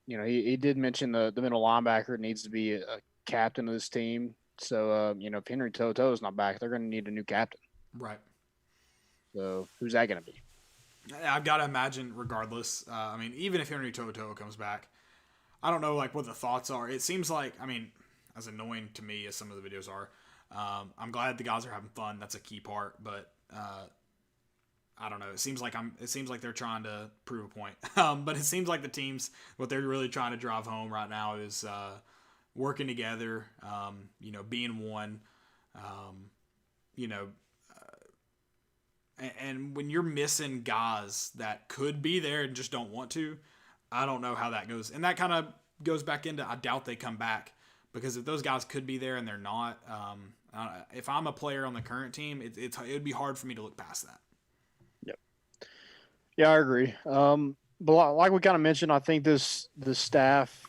He did mention the middle linebacker needs to be a captain of this team. So, if Henry Toto is not back, they're going to need a new captain. Right. So, who's that going to be? I've got to imagine regardless. I mean, even if Henry Toto comes back, I don't know like what the thoughts are. It seems like, I mean, as annoying to me as some of the videos are, I'm glad the guys are having fun. That's a key part, but I don't know. It seems like they're trying to prove a point. But it seems like the teams, what they're really trying to drive home right now is working together, being one, and when you're missing guys that could be there and just don't want to, I don't know how that goes. And that kind of goes back into, I doubt they come back, because if those guys could be there and they're not, if I'm a player on the current team, it would be hard for me to look past that. Yeah, I agree. But like we kind of mentioned, I think the staff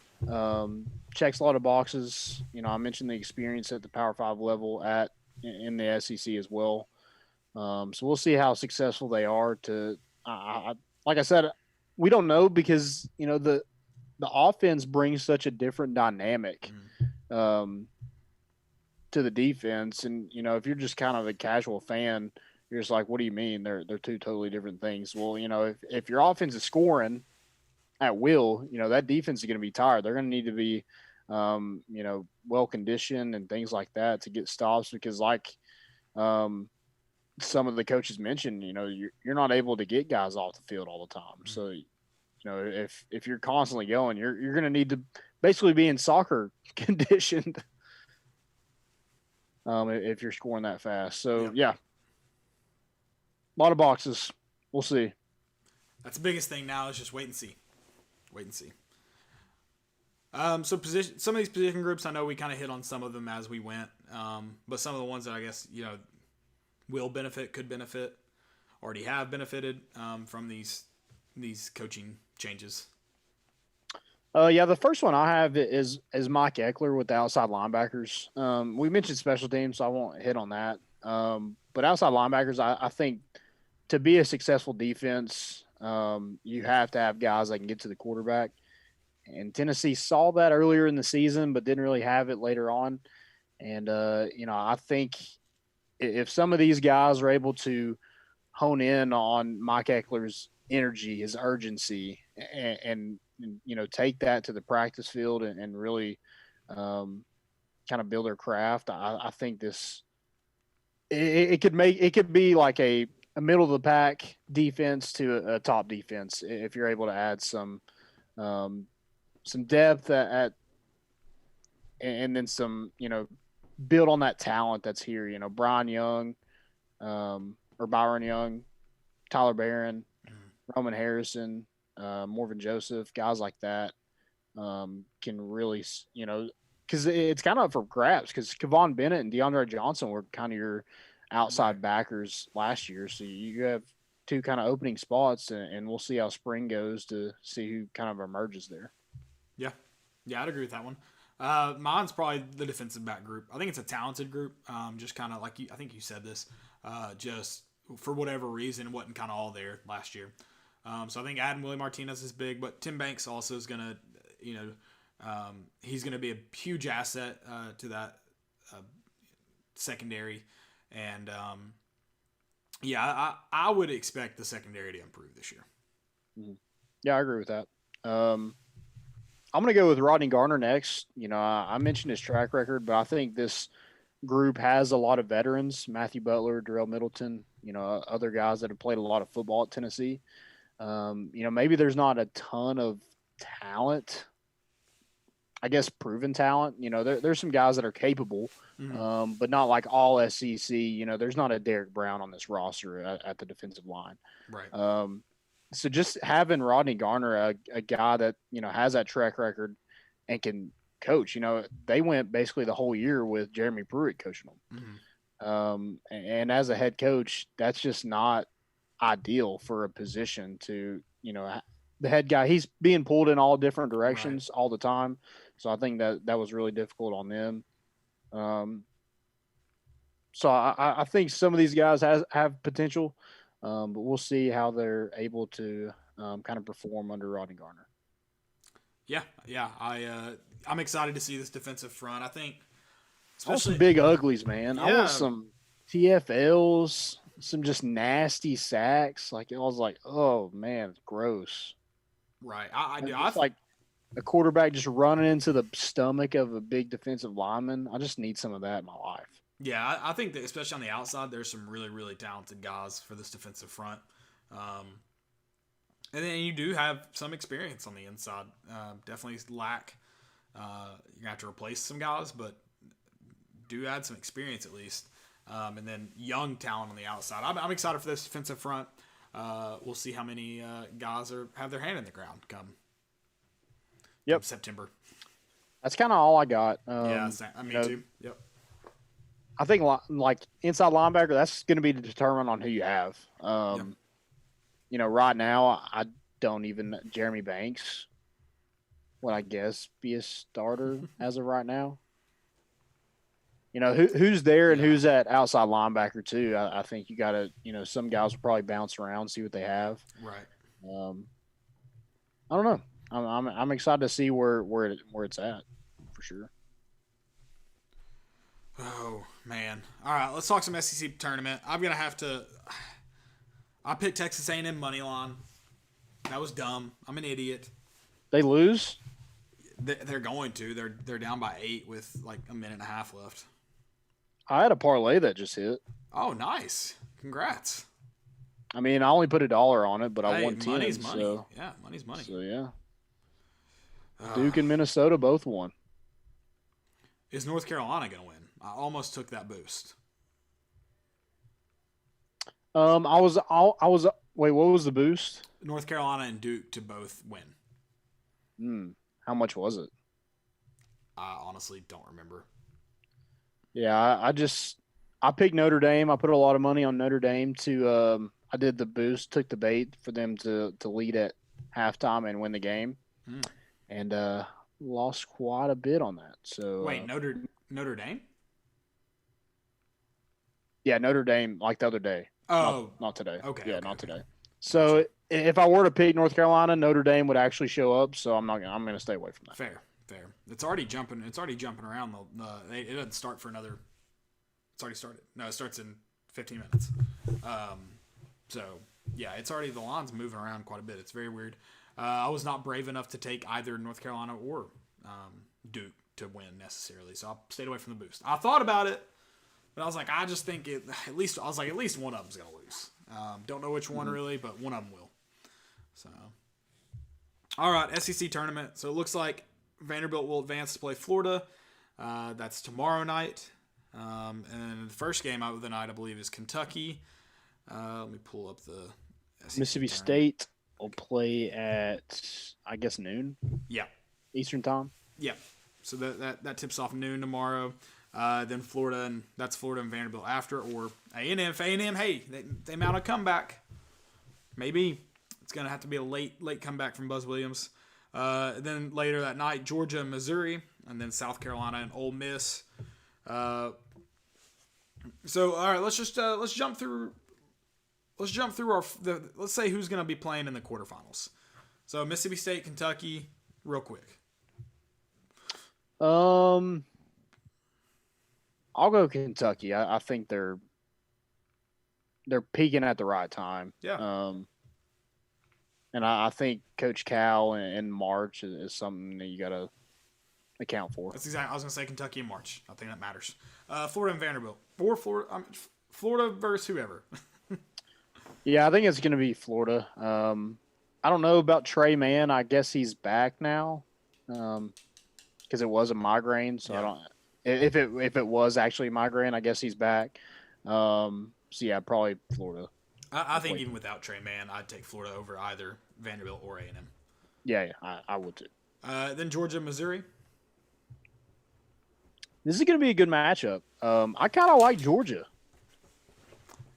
checks a lot of boxes. I mentioned the experience at the Power 5 level in the SEC as well. So we'll see how successful they are. Like I said, we don't know because the offense brings such a different dynamic to the defense, and if you're just kind of a casual fan, you're just like, what do you mean? They're two totally different things. Well, if your offense is scoring at will, that defense is going to be tired. They're going to need to be, well conditioned and things like that to get stops, because like some of the coaches mentioned, you're not able to get guys off the field all the time. So, if you're constantly going, you're going to need to basically be in soccer conditioned if you're scoring that fast. So, yeah. A lot of boxes. We'll see. That's the biggest thing now is just wait and see. Wait and see. So some of these position groups, I know we kind of hit on some of them as we went, but some of the ones that I guess will benefit, could benefit, already have benefited from these coaching changes. The first one I have is Mike Eckler with the outside linebackers. We mentioned special teams, so I won't hit on that. But outside linebackers, I think to be a successful defense, you have to have guys that can get to the quarterback. And Tennessee saw that earlier in the season, but didn't really have it later on. And, I think if some of these guys are able to hone in on Mike Eckler's energy, his urgency, and take that to the practice field and really kind of build their craft, I think it could be like a middle of the pack defense to a top defense if you're able to add some depth and then some, build on that talent that's here. Byron Young, Tyler Barron, Roman Harrison, Morvan Joseph, guys like that can really, because it's kind of up for grabs because Kevon Bennett and DeAndre Johnson were kind of your outside backers last year. So you have two kind of opening spots, and we'll see how spring goes to see who kind of emerges there. Yeah, I'd agree with that one. Mine's probably the defensive back group. I think it's a talented group. Just kind of like I think you said this, just for whatever reason, wasn't kind of all there last year. So I think adding Willie Martinez is big, but Tim Banks also is going to, he's going to be a huge asset to that secondary. And, I would expect the secondary to improve this year. Yeah, I agree with that. I'm going to go with Rodney Garner next. I mentioned his track record, but I think this group has a lot of veterans, Matthew Butler, Darrell Middleton, other guys that have played a lot of football at Tennessee. Maybe there's not a ton of talent, I guess proven talent. There's some guys that are capable, but not like all SEC. There's not a Derek Brown on this roster at the defensive line. Right. So just having Rodney Garner, a guy that, has that track record and can coach, they went basically the whole year with Jeremy Pruitt coaching them. And as a head coach, that's just not ideal for a position to, the head guy, he's being pulled in all different directions all the time. So I think that was really difficult on them. So I think some of these guys have potential. But we'll see how they're able to kind of perform under Rodney Garner. Yeah. I'm excited to see this defensive front. I think, I want some big uglies, man. Yeah. I want some TFLs, some just nasty sacks. Like, I was like, oh man, it's gross. Right. I do. It's like a quarterback just running into the stomach of a big defensive lineman. I just need some of that in my life. Yeah, I think that especially on the outside, there's some really, really talented guys for this defensive front. And then you do have some experience on the inside. Definitely lack. You're going to have to replace some guys, but do add some experience at least. And then young talent on the outside. I'm excited for this defensive front. We'll see how many guys have their hand in the ground come September. That's kind of all I got. Me too. Yep. I think like inside linebacker, that's going to be determined on who you have. Right now I don't even Jeremy Banks would I guess be a starter as of right now. Who's there and who's at outside linebacker too. I think you got to some guys will probably bounce around, see what they have. Right. I don't know. I'm excited to see where it's at for sure. Oh, man. All right, let's talk some SEC tournament. I'm going to have to – I picked Texas A&M money line. That was dumb. I'm an idiot. They lose? They're going to. They're down by 8 with like a minute and a half left. I had a parlay that just hit. Oh, nice. Congrats. I mean, I only put $1 on it, but I won 10. Money's money. So, yeah, money's money. So, yeah. Duke and Minnesota both won. Is North Carolina going to win? I almost took that boost. I was Wait, what was the boost? North Carolina and Duke to both win. How much was it? I honestly don't remember. Yeah, I picked Notre Dame. I put a lot of money on Notre Dame to I did the boost, took the bait for them to lead at halftime and win the game. And lost quite a bit on that. So Wait, Notre Dame? Yeah, Notre Dame like the other day. Oh, not today. Okay. Yeah, okay, not okay. today. So if I were to pick North Carolina, Notre Dame would actually show up. So I'm going to stay away from that. Fair. It's already jumping. It's already jumping around. It doesn't start for another. It's already started. No, it starts in 15 minutes. So yeah, it's already, the line's moving around quite a bit. It's very weird. I was not brave enough to take either North Carolina or Duke to win necessarily, so I stayed away from the boost. I thought about it, but I was like, I just think at least one of them's gonna lose. Don't know which one really, but one of them will. So, all right, SEC tournament. So it looks like Vanderbilt will advance to play Florida. That's tomorrow night. And the first game of the night, I believe, is Kentucky. Let me pull up the SEC Mississippi tournament. State will play at, I guess, noon. Yeah. Eastern time. Yeah. So that tips off noon tomorrow. Then Florida, and that's Florida and Vanderbilt after, or A&M. If A&M, hey, they mount a comeback. Maybe it's going to have to be a late comeback from Buzz Williams. Then later that night, Georgia and Missouri, and then South Carolina and Ole Miss. So all right, let's jump through let's say who's going to be playing in the quarterfinals. So Mississippi State, Kentucky, real quick. I'll go Kentucky. I think they're peaking at the right time. Yeah. And I think Coach Cal in March is something that you got to account for. That's exactly. I was going to say Kentucky in March. I think that matters. Florida and Vanderbilt. Florida versus whoever. Yeah, I think it's going to be Florida. I don't know about Trey Mann. I guess he's back now, because it was a migraine. So Yeah. I don't. If it was actually a migraine, I guess he's back. So yeah, probably Florida. I think even without Trey Mann, I'd take Florida over either Vanderbilt or A&M. Yeah, I would too. Then Georgia, Missouri. This is going to be a good matchup. I kind of like Georgia.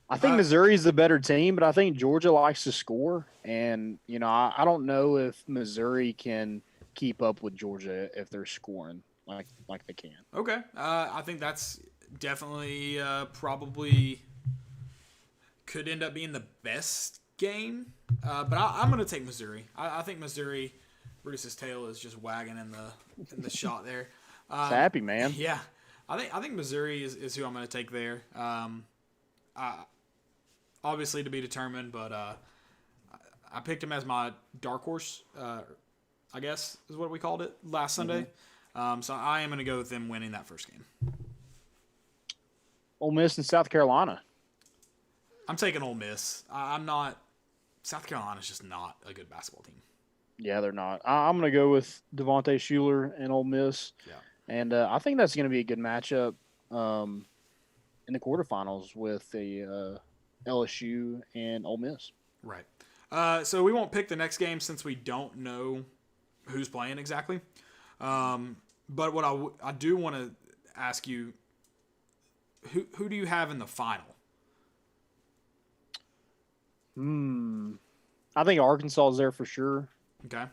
I think Missouri is the better team, but I think Georgia likes to score. And, I don't know if Missouri can keep up with Georgia if they're scoring like they can. Okay. I think that's definitely probably could end up being the best game. But I'm going to take Missouri. I think Missouri, Bruce's tail is just wagging in the shot there. It's happy, man. Yeah. I think Missouri is who I'm going to take there. Obviously to be determined, but I picked him as my dark horse, I guess is what we called it last Sunday. So I am going to go with them winning that first game. Ole Miss and South Carolina. I'm taking Ole Miss. I'm not. South Carolina's just not a good basketball team. Yeah, they're not. I'm going to go with Devontae Shuler and Ole Miss. Yeah. And I think that's going to be a good matchup in the quarterfinals with the LSU and Ole Miss. Right. So we won't pick the next game since we don't know who's playing exactly. But what I do want to ask you, who do you have in the final? I think Arkansas is there for sure. Okay.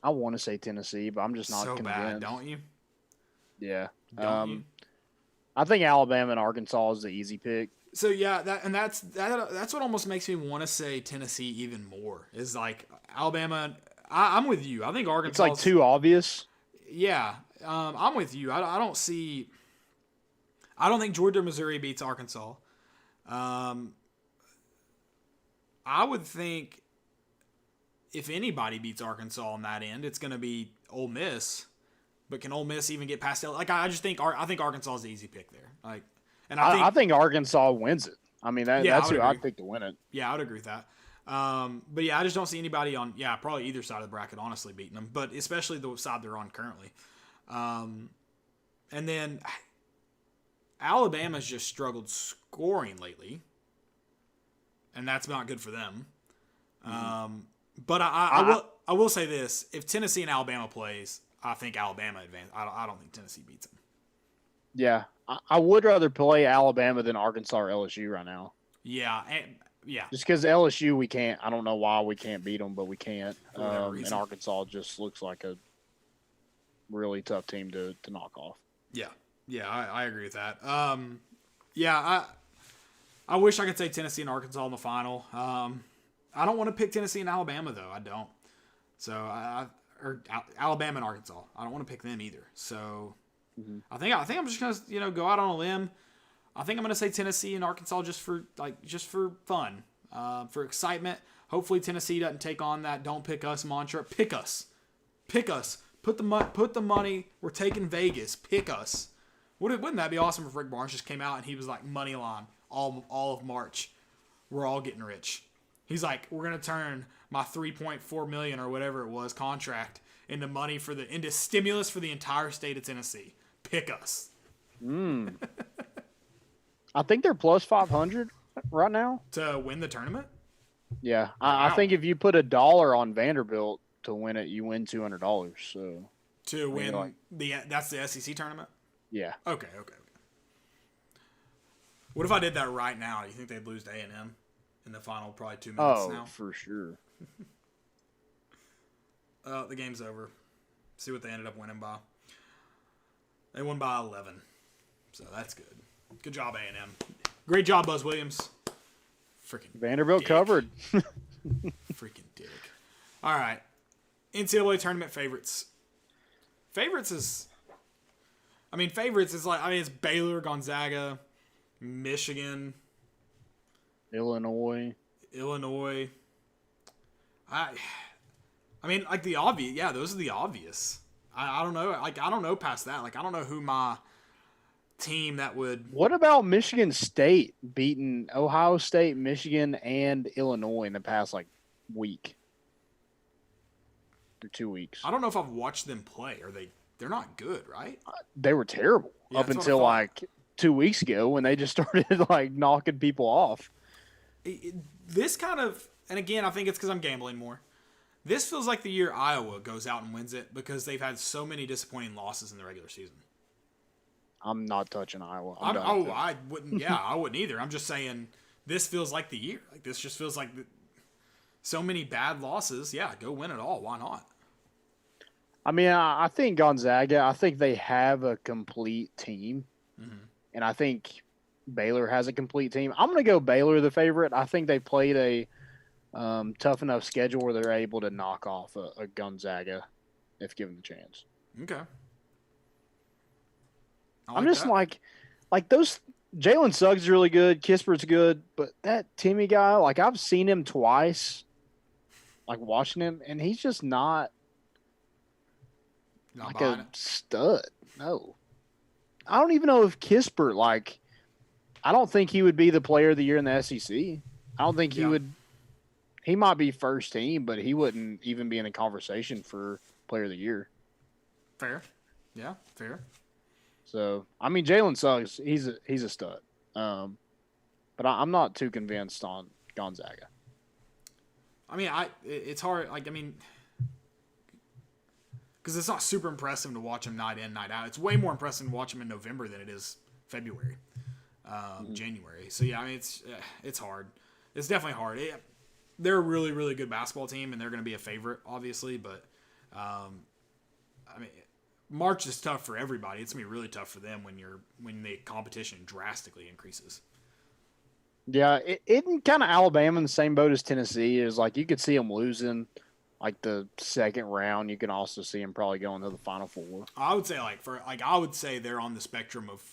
I want to say Tennessee, but I'm just not so convinced. bad, don't you? Yeah. Don't you? I think Alabama and Arkansas is the easy pick. So yeah, that's what almost makes me want to say Tennessee even more. Is like Alabama. I'm with you. I think Arkansas. It's like too obvious. Yeah, I'm with you. I don't see. I don't think Georgia, Missouri beats Arkansas. I would think if anybody beats Arkansas on that end, it's going to be Ole Miss. But can Ole Miss even get past it? Like I think Arkansas is the easy pick there. Like, and I think Arkansas wins it. I mean that's who I'd pick to win it. Yeah, I would agree with that. But yeah, I just don't see anybody on probably either side of the bracket honestly beating them, but especially the side they're on currently. And then Alabama's just struggled scoring lately, and that's not good for them. But I will say this: if Tennessee and Alabama plays, I think Alabama advances. I don't think Tennessee beats them. Yeah, I would rather play Alabama than Arkansas or LSU right now. Yeah, Just because LSU, we can't. I don't know why we can't beat them, but we can't. For whatever And reason. Arkansas just looks like a really tough team to knock off. Yeah, I agree with that. I wish I could say Tennessee and Arkansas in the final. I don't want to pick Tennessee and Alabama though. I don't. So or Alabama and Arkansas. I don't want to pick them either. So I think I'm just gonna go out on a limb. I think I'm gonna say Tennessee and Arkansas just for fun, for excitement. Hopefully Tennessee doesn't take on that "don't pick us" mantra. Pick us. Put the money. We're taking Vegas. Pick us. Wouldn't that be awesome if Rick Barnes just came out and he was like, money line all of March, we're all getting rich. He's like, we're gonna turn my $3.4 million or whatever it was contract into money into stimulus for the entire state of Tennessee. Pick us. I think they're plus 500 right now to win the tournament. Yeah, Wow. I think if you put $1 on Vanderbilt to win it, you win $200. So To win like- that's the SEC tournament. yeah, Okay. What if I did that right now? Do you think they'd lose to A&M in the final probably 2 minutes now? for sure. The game's over. See what they ended up winning by. They won by 11. So that's good. Good job, A&M. Great job, Buzz Williams. Freaking Vanderbilt dick. covered. Freaking dick. All right. NCAA tournament favorites. Favorites is it's Baylor, Gonzaga, Michigan, Illinois. I mean, like the obvious. Yeah, those are the obvious. I don't know. Like, I don't know past that. Like, I don't know who my team that would. What about Michigan State beating Ohio State, Michigan, and Illinois in the past week or 2 weeks? I don't know if I've watched them play. They're not good, right? They were terrible Yeah, up that's what until I thought. 2 weeks ago when they just started knocking people off. This kind of, and again, I think it's because I'm gambling more. This feels like the year Iowa goes out and wins it because they've had so many disappointing losses in the regular season. I'm not touching Iowa. I wouldn't. Yeah, I wouldn't either. I'm just saying this feels like the year. Like this just feels like so many bad losses. Yeah, go win it all. Why not? I mean, I think Gonzaga, I think they have a complete team. And I think Baylor has a complete team. I'm going to go Baylor the favorite. I think they played a tough enough schedule where they're able to knock off a Gonzaga if given the chance. Okay. I'm just like those. Jalen Suggs is really good. Kispert's good, but that Timmy guy, I've seen him twice, watching him, and he's just not not a buying it. stud. No, I don't even know if Kispert I don't think he would be the player of the year in the SEC. I don't think he would. He might be first team, but he wouldn't even be in the conversation for player of the year. Fair. Yeah, fair. So, I mean, Jalen Suggs, he's a stud. But I'm not too convinced on Gonzaga. I mean, it's hard. Because it's not super impressive to watch him night in, night out. It's way more impressive to watch him in November than it is February, January. So yeah, I mean, it's hard. It's definitely hard. They're a really, really good basketball team, and they're going to be a favorite, obviously. But I mean, March is tough for everybody. It's going to be really tough for them when the competition drastically increases. Yeah, it kind of Alabama in the same boat as Tennessee is you could see them losing the second round. You can also see them probably going to the Final Four. I would say I would say they're on the spectrum of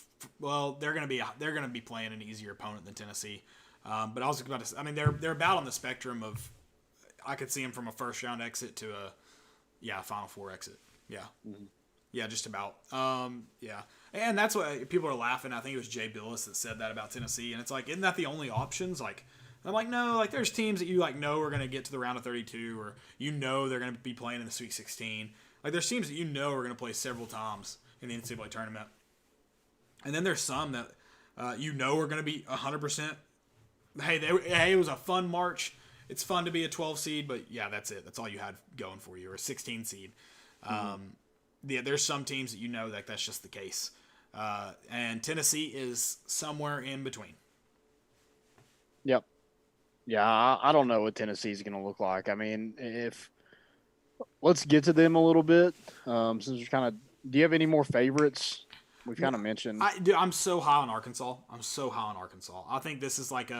they're going to be playing an easier opponent than Tennessee. But I was about to say, I mean, they're about on the spectrum of, I could see them from a first round exit to a Final Four exit. Yeah. Yeah, just about. Yeah. And that's what people are laughing. I think it was Jay Billis that said that about Tennessee. And it's isn't that the only options? I'm like, no, there's teams that you know are going to get to the round of 32 or they're going to be playing in the Sweet 16. There's teams that are going to play several times in the NCAA tournament. And then there's some that are going to be 100%. Hey, it was a fun March. It's fun to be a 12 seed, but yeah, that's it. That's all you had going for you, or a 16 seed. There's some teams that that's just the case. And Tennessee is somewhere in between. Yep. Yeah, I don't know what Tennessee's going to look like. I mean, let's get to them a little bit. Since we're do you have any more favorites? We've kind of mentioned. I'm so high on Arkansas. I think this is like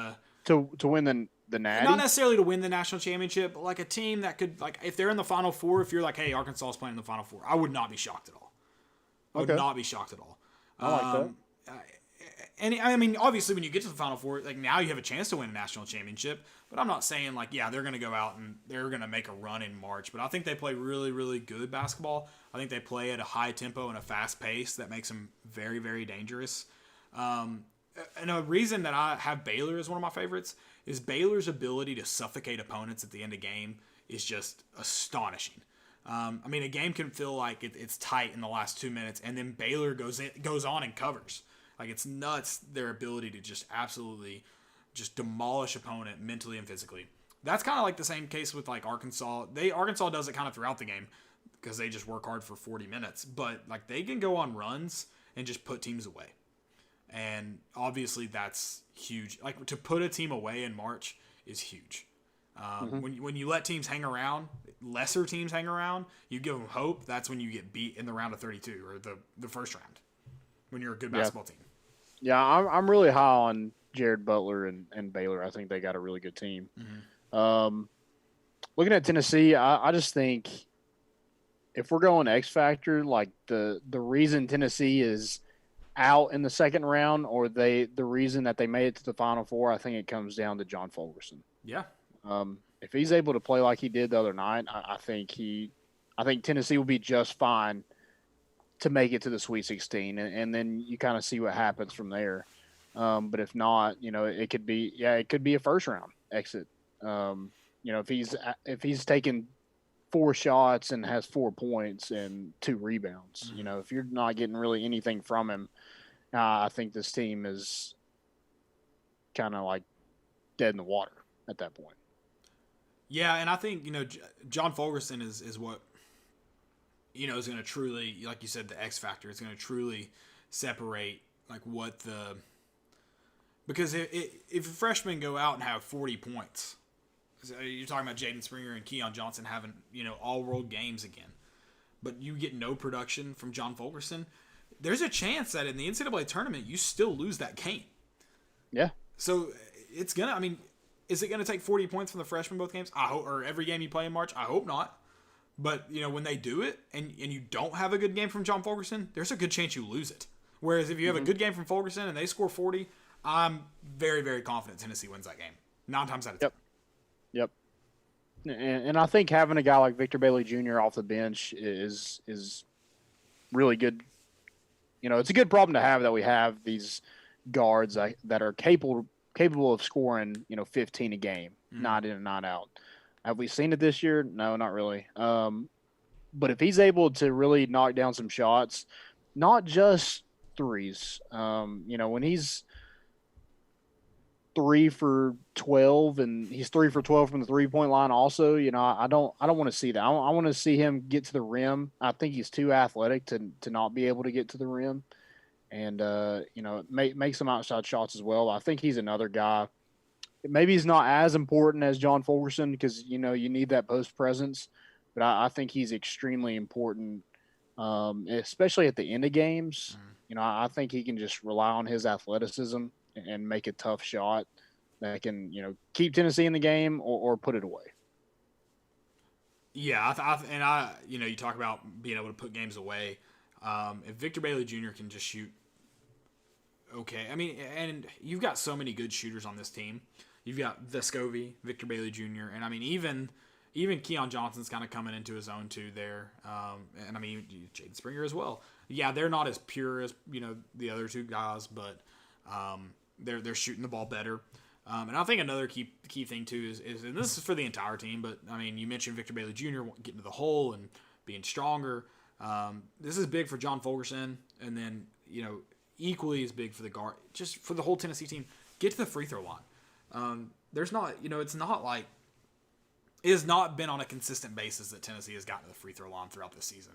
to win the Natty. Not necessarily to win the national championship, but like a team that could, like, if they're in the Final Four, if you're like, hey, Arkansas is playing in the Final Four, I would not be shocked at all. I like that. And I mean, obviously, when you get to the Final Four, like, now you have a chance to win a national championship. But I'm not saying, like, yeah, they're going to go out and they're going to make a run in March. But I think they play really, really good basketball. I think they play at a high tempo and a fast pace that makes them very, very dangerous. And a reason that I have Baylor as one of my favorites is Baylor's ability to suffocate opponents at the end of game is just astonishing. I mean, a game can feel like it's tight in the last 2 minutes, and then Baylor goes on and covers. Like, it's nuts, their ability to just absolutely just demolish opponent mentally and physically. That's kind of like the same case with, like, Arkansas. Arkansas does it kind of throughout the game because they just work hard for 40 minutes. But, like, they can go on runs and just put teams away. And obviously that's huge. Like, to put a team away in March is huge. When you let teams hang around, lesser teams hang around, you give them hope. That's when you get beat in the round of 32 or the first round when you're a good basketball team. Yeah, I'm really high on Jared Butler and Baylor. I think they got a really good team. Looking at Tennessee, I just think if we're going X factor, like the reason Tennessee is out in the second round, or the reason that they made it to the Final Four, I think it comes down to John Fulkerson. Yeah. If he's able to play like he did the other night, I think Tennessee will be just fine to make it to the Sweet 16, and then you kind of see what happens from there. But if not, it could be a first round exit. If he's taken 4 shots and has 4 points and 2 rebounds, if you're not getting really anything from him, I think this team is kind of like dead in the water at that point. Yeah, and I think, John Fulkerson is what, is going to truly, like you said, the X factor. It's going to truly separate, like, because if freshmen go out and have 40 points, you're talking about Jaden Springer and Keon Johnson having, all-world games again, but you get no production from John Fulkerson, there's a chance that in the NCAA tournament, you still lose that game. Yeah. So it's going to, is it going to take 40 points from the freshmen both games? I hope, or every game you play in March? I hope not. But, when they do it and you don't have a good game from John Fulkerson, there's a good chance you lose it. Whereas if you have a good game from Fulkerson and they score 40, I'm very, very confident Tennessee wins that game. 9 times out of 10. Yep. And I think having a guy like Victor Bailey Jr. off the bench is really good. It's a good problem to have that we have these guards that are capable of scoring, 15 a game, not in and not out. Have we seen it this year? No, not really. But if he's able to really knock down some shots, not just threes, when he's 3 for 12 and he's 3 for 12 from the 3-point line also, I don't want to see that. I want to see him get to the rim. I think he's too athletic to not be able to get to the rim. And, make some outside shots as well. I think he's another guy. Maybe he's not as important as John Fulkerson because, you need that post presence. But I think he's extremely important, especially at the end of games. I think he can just rely on his athleticism and make a tough shot that can, keep Tennessee in the game or put it away. Yeah, you talk about being able to put games away. If Victor Bailey Jr. can just shoot okay. And you've got so many good shooters on this team. You've got Vescovi, Victor Bailey Jr., and even Keon Johnson's kind of coming into his own too there. And Jaden Springer as well. Yeah, they're not as pure as the other 2 guys, but they're shooting the ball better. And I think another key thing too is and this is for the entire team, but you mentioned Victor Bailey Jr. getting to the hole and being stronger. This is big for John Fulkerson, and then equally as big for the guard, just for the whole Tennessee team. Get to the free throw line. There's not, it's not like it has not been on a consistent basis that Tennessee has gotten to the free throw line throughout the season.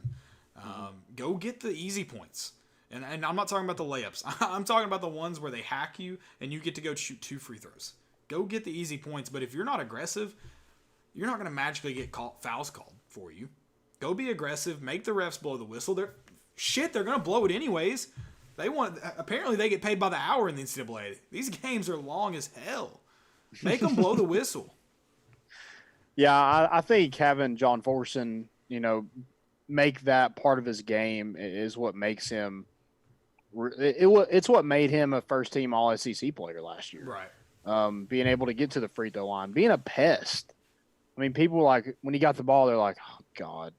Go get the easy points. And I'm not talking about the layups. I'm talking about the ones where they hack you and you get to go shoot 2 free throws. Go get the easy points. But if you're not aggressive, you're not going to magically get fouls called for you. Go be aggressive. Make the refs blow the whistle. They're going to blow it anyways. Apparently they get paid by the hour in the NCAA. These games are long as hell. Make them blow the whistle. Yeah, I think having John Forson, make that part of his game is what makes him. It's what made him a first-team All-SEC player last year. Right. Being able to get to the free throw line, being a pest. I mean, people when he got the ball, they're like, "Oh God,"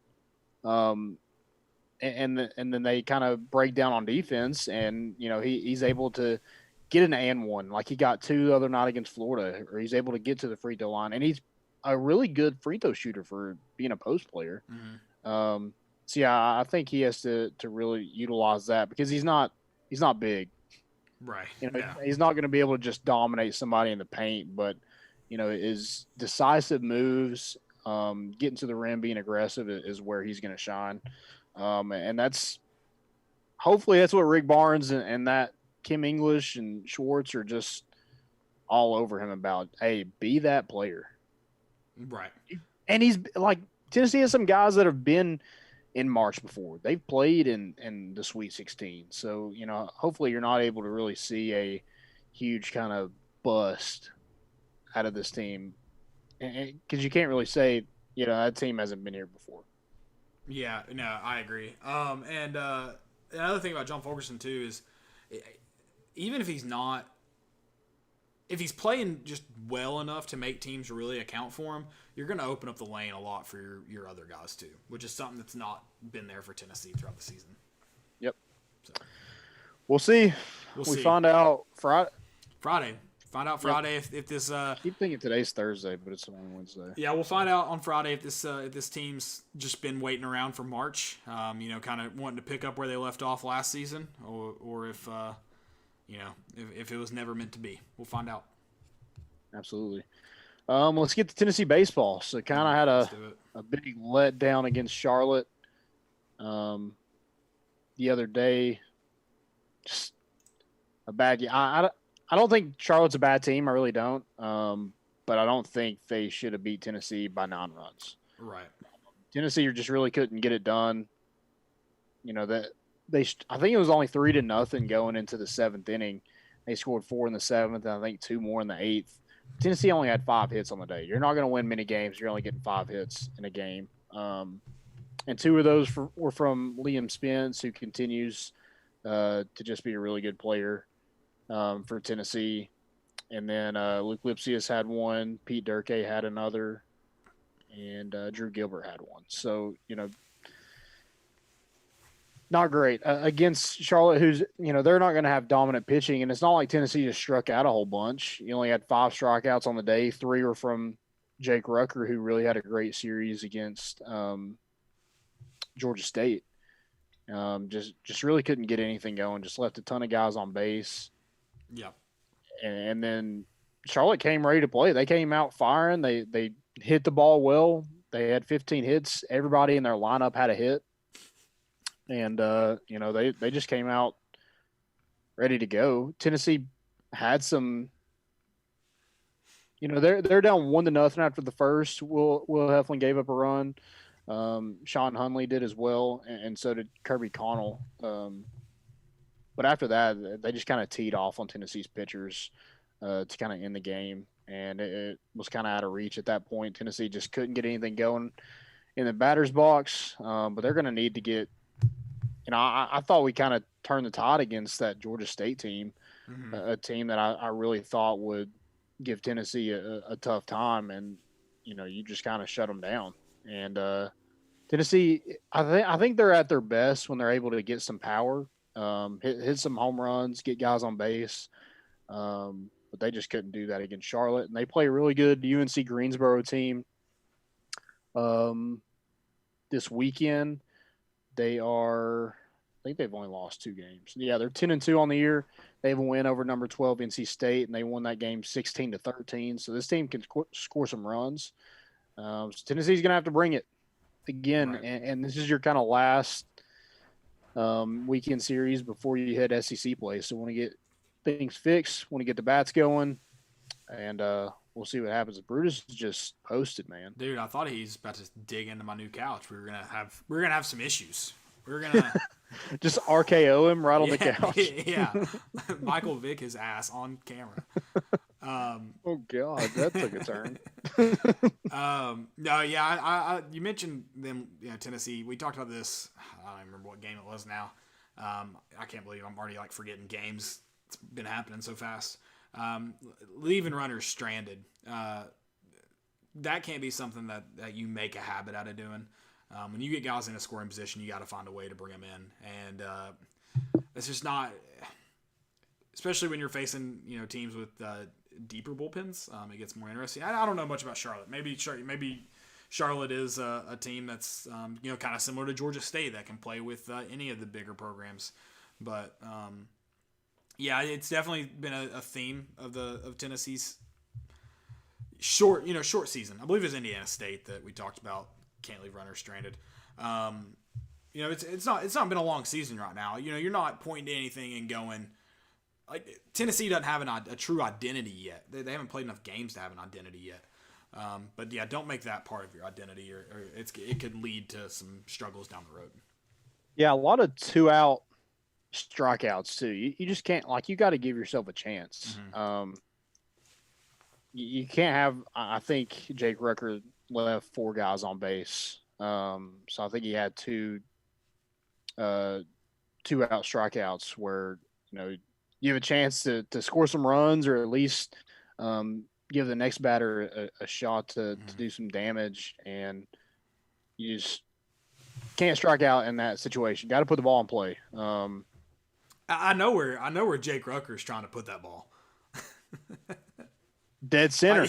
and then they kind of break down on defense, and he's able to get an and one, like he got 2 the other night against Florida, or he's able to get to the free throw line, and he's a really good free throw shooter for being a post player. Mm-hmm. So yeah, I think he has to really utilize that because he's not big. Right. He's not going to be able to just dominate somebody in the paint, but his decisive moves, getting to the rim, being aggressive is where he's going to shine. And hopefully that's what Rick Barnes and that Kim English and Schwartz are just all over him about. Hey, be that player. Right. And he's like, Tennessee has some guys that have been in March before. They've played in the Sweet 16. So, hopefully you're not able to really see a huge kind of bust out of this team. Because you can't really say, that team hasn't been here before. Yeah, no, I agree. And another thing about John Fulkerson, too, is even if he's playing just well enough to make teams really account for him, you're going to open up the lane a lot for your other guys too, which is something that's not been there for Tennessee throughout the season. Yep. So, we'll see. We find out Friday. Find out Friday if this. I keep thinking today's Thursday, but it's only Wednesday. Yeah, we'll find out on Friday if this team's just been waiting around for March. Kind of wanting to pick up where they left off last season, or if if it was never meant to be. We'll find out. Absolutely. Let's get to Tennessee baseball. So kind of had a big letdown against Charlotte the other day. Just a bad. I don't think Charlotte's a bad team. I really don't. But I don't think they should have beat Tennessee by 9 runs. Right. Tennessee just really couldn't get it done. I think it was only 3-0 going into the 7th inning. They scored 4 in the 7th, and I think 2 more in the 8th. Tennessee only had 5 hits on the day. You're not going to win many games. You're only getting 5 hits in a game. And 2 of those were from Liam Spence, who continues to just be a really good player for Tennessee. And then Luke Lipsius had 1. Pete Durkee had another. And Drew Gilbert had 1. So, not great against Charlotte, who's, they're not going to have dominant pitching. And it's not like Tennessee just struck out a whole bunch. You only had 5 strikeouts on the day. 3 were from Jake Rucker, who really had a great series against Georgia State. Just really couldn't get anything going. Just left a ton of guys on base. Yeah. And then Charlotte came ready to play. They came out firing. They hit the ball well. They had 15 hits. Everybody in their lineup had a hit. And, they just came out ready to go. Tennessee had some, they're down 1-0 after the first. Will Heflin gave up a run. Sean Hunley did as well, and so did Kirby Connell. But after that, they just kind of teed off on Tennessee's pitchers to kind of end the game. And it was kind of out of reach at that point. Tennessee just couldn't get anything going in the batter's box. But they're going to need to get, I thought we kind of turned the tide against that Georgia State team, a team that I really thought would give Tennessee a tough time. And, you just kind of shut them down. And Tennessee, I think they're at their best when they're able to get some power, hit some home runs, get guys on base. But they just couldn't do that against Charlotte. And they play a really good UNC Greensboro team this weekend. They are think they've only lost 2 games. Yeah, they're 10-2 on the year. They have a win over number 12 NC State, and they won that game 16-13. So this team can score some runs. So Tennessee's going to have to bring it again, Right. and this is your kind of last weekend series before you hit SEC play. So want to get things fixed, want to get the bats going, and we'll see what happens. Brutus is just posted, man. Dude, I thought he's about to dig into my new couch. We were gonna have some issues. We were gonna Just RKO him right on the couch. Yeah, Michael Vick his ass on camera. Oh God, that took a turn. No, yeah, I you mentioned them, Tennessee. We talked about this. I don't remember what game it was now. I can't believe I'm already like forgetting games. It's been happening so fast. Leaving runners stranded. That can't be something that you make a habit out of doing. When you get guys in a scoring position, you got to find a way to bring them in, and it's just not. Especially when you're facing teams with deeper bullpens, it gets more interesting. I don't know much about Charlotte. Maybe Charlotte is a team that's kind of similar to Georgia State that can play with any of the bigger programs. But yeah, it's definitely been a theme of Tennessee's short season. I believe it was Indiana State that we talked about can't leave runners stranded. It's not been a long season right now. You're not pointing to anything and going. Like Tennessee doesn't have a true identity yet. They haven't played enough games to have an identity yet. But yeah, don't make that part of your identity, or it could lead to some struggles down the road. Yeah, a lot of 2-out strikeouts too. You just can't, you got to give yourself a chance. Mm-hmm. You can't have. I think Jake Rucker left 4 guys on base. So I think he had 2 2-out strikeouts where you have a chance to score some runs, or at least give the next batter a shot to do some damage, and you just can't strike out in that situation. Got to put the ball in play. I know where Jake Rucker is trying to put that ball. Dead center.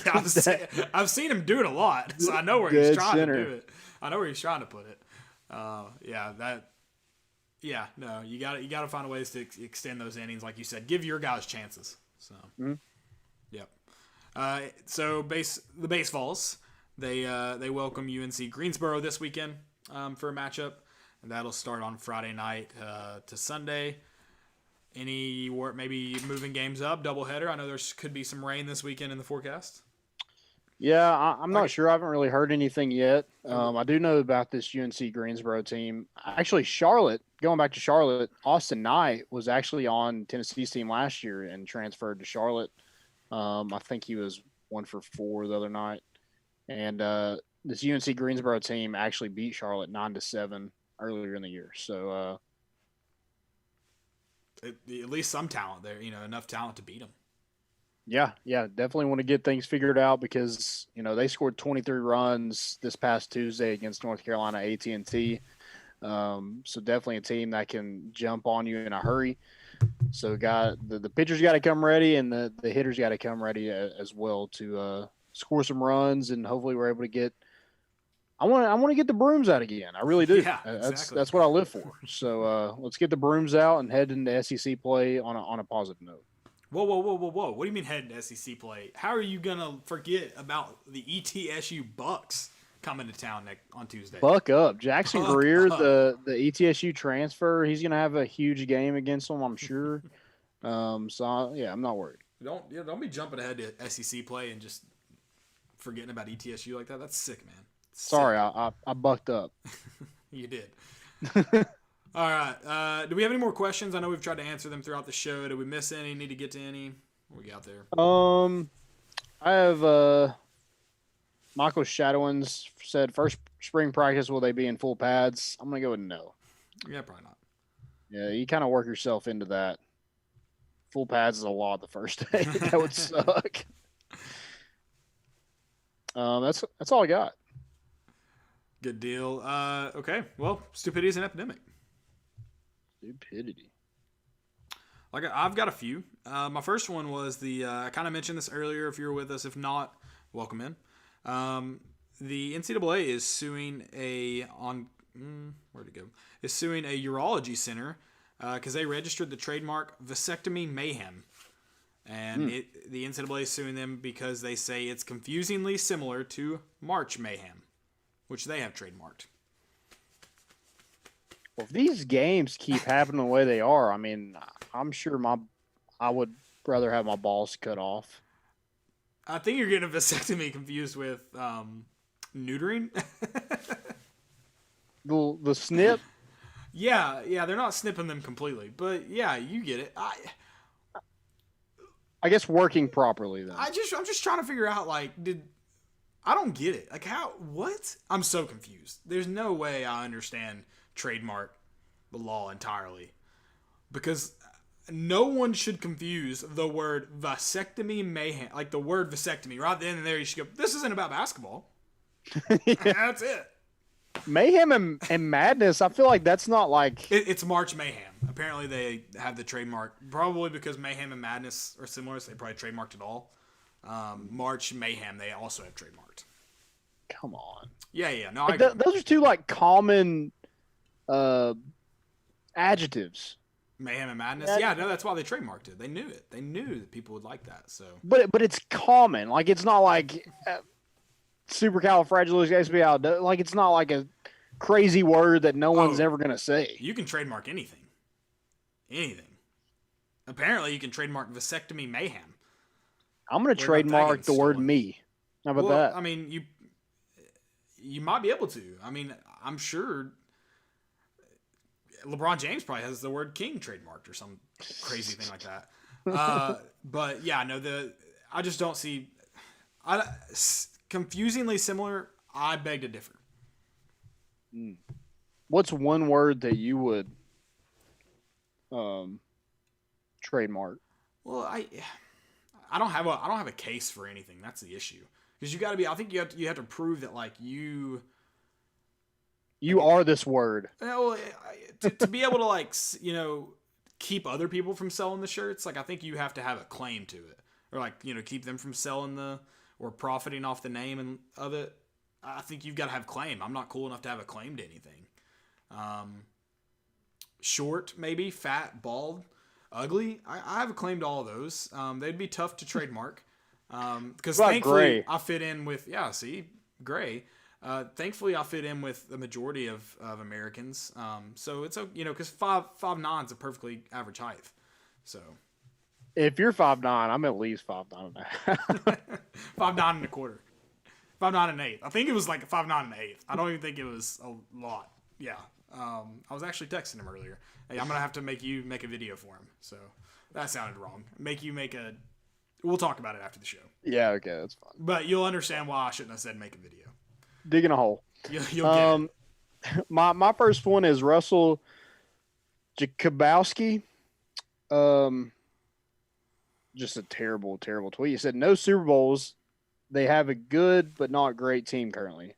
I've seen him do it a lot, so I know where he's trying to do it. I know where he's trying to put it. You got to find ways to extend those innings, like you said. Give your guys chances. So, Yep. So the BaseVols, they welcome UNC Greensboro this weekend for a matchup, and that'll start on Friday night to Sunday. Maybe moving games up, doubleheader. I know there could be some rain this weekend in the forecast. Yeah, I'm not sure. I haven't really heard anything yet. I do know about this UNC Greensboro team. Actually, going back to Charlotte, Austin Knight was actually on Tennessee's team last year and transferred to Charlotte. I think he was 1 for 4 the other night. And this UNC Greensboro team actually beat Charlotte 9-7 earlier in the year. So at least some talent there, enough talent to beat them. Yeah, definitely want to get things figured out because, they scored 23 runs this past Tuesday against North Carolina AT&T. So definitely a team that can jump on you in a hurry. So the pitchers got to come ready, and the hitters got to come ready as well to score some runs, and hopefully we're able to get I want to get the brooms out again. I really do. Yeah, exactly. That's what I live for. So let's get the brooms out and head into SEC play on a positive note. Whoa. What do you mean head into SEC play? How are you going to forget about the ETSU Bucks coming to town on Tuesday? Buck up. Jackson Greer, the ETSU transfer, he's going to have a huge game against them, I'm sure. I'm not worried. Don't be jumping ahead to SEC play and just forgetting about ETSU like that. That's sick, man. Sorry, I bucked up. You did. All right. Do we have any more questions? I know we've tried to answer them throughout the show. Did we miss any? Need to get to any? What we got there? I have Michael Shadowins said first spring practice, will they be in full pads? I'm gonna go with no. Yeah, probably not. Yeah, you kind of work yourself into that. Full pads is a lot the first day. That would suck. That's all I got. Good deal. Okay. Well, stupidity is an epidemic. Stupidity. Like I've got a few. My first one was I kind of mentioned this earlier. If you're with us, if not, welcome in. The NCAA is suing where'd it go? Is suing a urology center because they registered the trademark vasectomy mayhem. And the NCAA is suing them because they say it's confusingly similar to March Mayhem, which they have trademarked. Well, if these games keep happening the way they are, I mean, I'm sure I would rather have my balls cut off. I think you're getting a vasectomy confused with neutering. The snip? Yeah, they're not snipping them completely, but yeah, you get it. I guess working properly then. I'm just trying to figure out I don't get it. Like what? I'm so confused. There's no way I understand trademark the law entirely. Because no one should confuse the word vasectomy mayhem, like the word vasectomy. Right then and there you should go, this isn't about basketball. That's it. Mayhem and madness, I feel like that's not like... It's March Mayhem. Apparently they have the trademark, probably because Mayhem and Madness are similar, so they probably trademarked it all. March Mayhem, they also have trademarked. Come on. Yeah. No, those are two like common adjectives. Mayhem and Madness? Yeah, no, that's why they trademarked it. They knew it. They knew that people would like that, so... But it's common. Like, it's not like... supercalifragilisticexpialidocious. Like, it's not like a crazy word that no one's ever going to say. You can trademark anything. Apparently, you can trademark vasectomy mayhem. I'm going to trademark the word me. How about that? I mean, you might be able to. I mean, I'm sure LeBron James probably has the word king trademarked or some crazy thing like that. But yeah, no, I just don't see... confusingly similar, I beg to differ. What's one word that you would trademark? Well, I don't have a case for anything. That's the issue. Because you got to be. I think you have to prove that like you are this word. Well, to be able to keep other people from selling the shirts. Like I think you have to have a claim to it, or keep them from selling or profiting off the name of it. I think you've got to have claim. I'm not cool enough to have a claim to anything. Short, maybe, fat, bald, ugly. I have a claim to all of those. They'd be tough to trademark. Because thankfully gray? I fit in with, gray. Thankfully I fit in with the majority of Americans. So it's, because 5'9" is a perfectly average height. So. If you're 5'9", I'm at least 5'9 and a half. 5'9 and a quarter. 5'9 and 1/8. I think it was like 5'9 and 1/8. I don't even think it was a lot. Yeah. I was actually texting him earlier. Hey, I'm going to have to make you make a video for him. So that sounded wrong. We'll talk about it after the show. Yeah, okay, that's fine. But you'll understand why I shouldn't have said make a video. Digging a hole. You'll get it. My first one is Russell Jakubowski. Just a terrible, terrible tweet. He said, no Super Bowls. They have a good but not great team currently.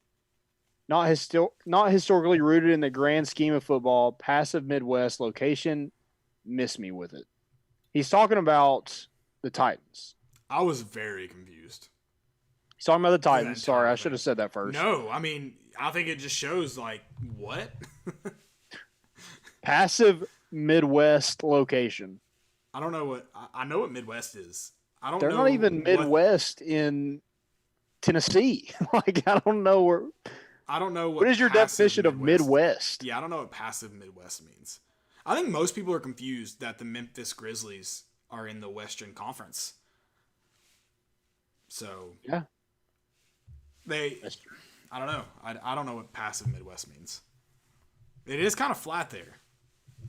Not historically rooted in the grand scheme of football. Passive Midwest location. Miss me with it. He's talking about the Titans. I was very confused. He's talking about the Titans. Sorry, I should have said that first. No, I mean, I think it just shows, what? Passive Midwest location. I don't know I know what Midwest is. They're not even Midwest in Tennessee. I don't know where. I don't know what is your definition of Midwest? Yeah, I don't know what passive Midwest means. I think most people are confused that the Memphis Grizzlies are in the Western Conference. So yeah, that's true. I don't know. I don't know what passive Midwest means. It is kind of flat there.